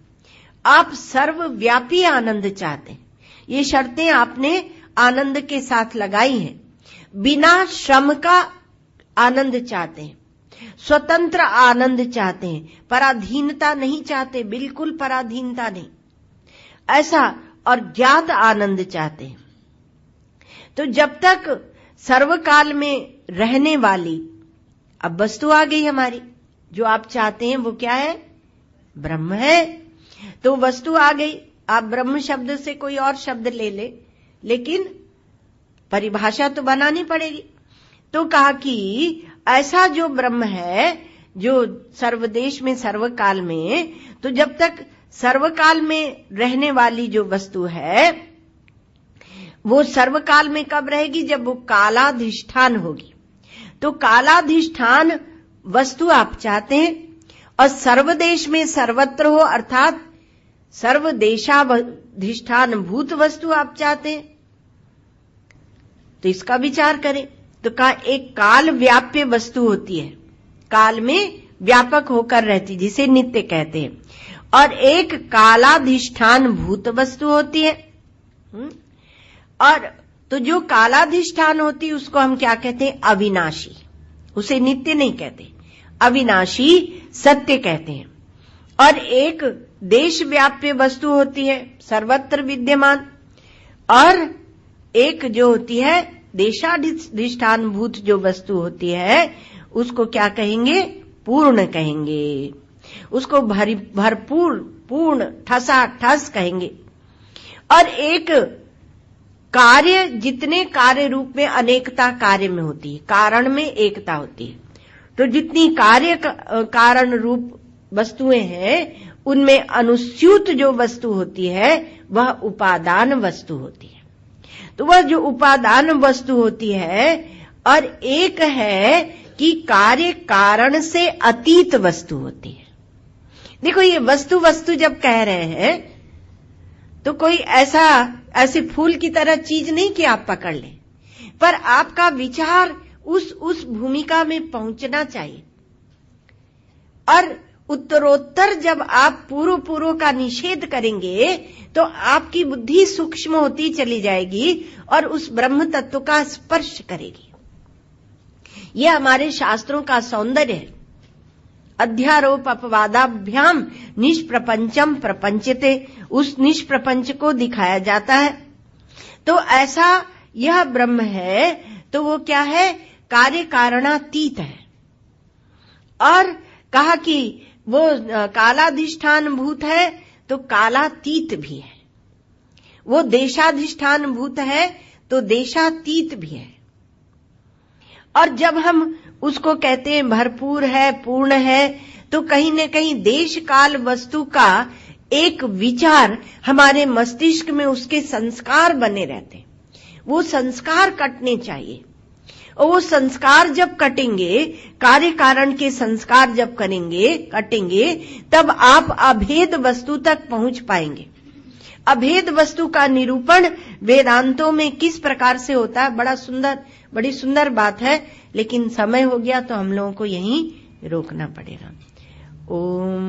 आप सर्वव्यापी आनंद चाहते हैं। ये शर्तें आपने आनंद के साथ लगाई हैं। बिना श्रम का आनंद चाहते हैं, स्वतंत्र आनंद चाहते हैं, पराधीनता नहीं चाहते, बिल्कुल पराधीनता नहीं, ऐसा, और ज्ञात आनंद चाहते हैं। तो जब तक सर्वकाल में रहने वाली अब वस्तु आ गई हमारी, जो आप चाहते हैं वो क्या है, ब्रह्म है। तो वस्तु आ गई, आप ब्रह्म शब्द से कोई और शब्द ले ले, लेकिन परिभाषा तो बनानी पड़ेगी। तो कहा कि ऐसा जो ब्रह्म है, जो सर्वदेश में सर्वकाल में, तो जब तक सर्वकाल में रहने वाली जो वस्तु है वो सर्वकाल में कब रहेगी, जब वो कालाधिष्ठान होगी। तो कालाधिष्ठान वस्तु आप चाहते हैं, और सर्वदेश में सर्वत्र हो, अर्थात सर्वदेशाधिष्ठान भूत वस्तु आप चाहते हैं। तो इसका विचार करें तो कहा एक काल व्याप्य वस्तु होती है, काल में व्यापक होकर रहती, जिसे नित्य कहते हैं, और एक कालाधिष्ठान भूत वस्तु होती है। और तो जो कालाधिष्ठान होती है उसको हम क्या कहते हैं, अविनाशी, उसे नित्य नहीं कहते, अविनाशी सत्य कहते हैं। और एक देश व्याप्य वस्तु होती है, सर्वत्र विद्यमान, और एक जो होती है देशाधिष्ठान भूत जो वस्तु होती है उसको क्या कहेंगे, पूर्ण कहेंगे, उसको भरपूर, पूर्ण, ठसा ठस कहेंगे। और एक कार्य, जितने कार्य रूप में अनेकता कार्य में होती है, कारण में एकता होती है। तो जितनी कार्य कारण रूप वस्तुएं हैं उनमें अनुस्यूत जो वस्तु होती है वह उपादान वस्तु होती है। तो वह जो उपादान वस्तु होती है, और एक है कि कार्य कारण से अतीत वस्तु होती है। देखो ये वस्तु जब कह रहे हैं तो कोई ऐसे फूल की तरह चीज नहीं कि आप पकड़ लें, पर आपका विचार उस भूमिका में पहुंचना चाहिए। और उत्तरोत्तर जब आप पूर्व का निषेध करेंगे तो आपकी बुद्धि सूक्ष्म होती चली जाएगी और उस ब्रह्म तत्व का स्पर्श करेगी। यह हमारे शास्त्रों का सौंदर्य है। अध्यारोप अपवादाभ्याम निष्प्रपंचम प्रपंचते, उस निष्प्रपंच को दिखाया जाता है। तो ऐसा यह ब्रह्म है, तो वो क्या है, कार्य कारणातीत है। और कहा कि वो कालाधिष्ठान भूत है तो कालातीत भी है, वो देशाधिष्ठान भूत है तो देशातीत भी है। और जब हम उसको कहते हैं भरपूर है, पूर्ण है, तो कहीं न कहीं देश काल वस्तु का एक विचार हमारे मस्तिष्क में, उसके संस्कार बने रहते हैं। वो संस्कार कटने चाहिए, और वो संस्कार जब कटेंगे, कार्य कारण के संस्कार जब कटेंगे, तब आप अभेद वस्तु तक पहुंच पाएंगे। अभेद वस्तु का निरूपण वेदांतों में किस प्रकार से होता है, बड़ी सुंदर बात है, लेकिन समय हो गया तो हम लोगों को यहीं रोकना पड़ेगा। ओम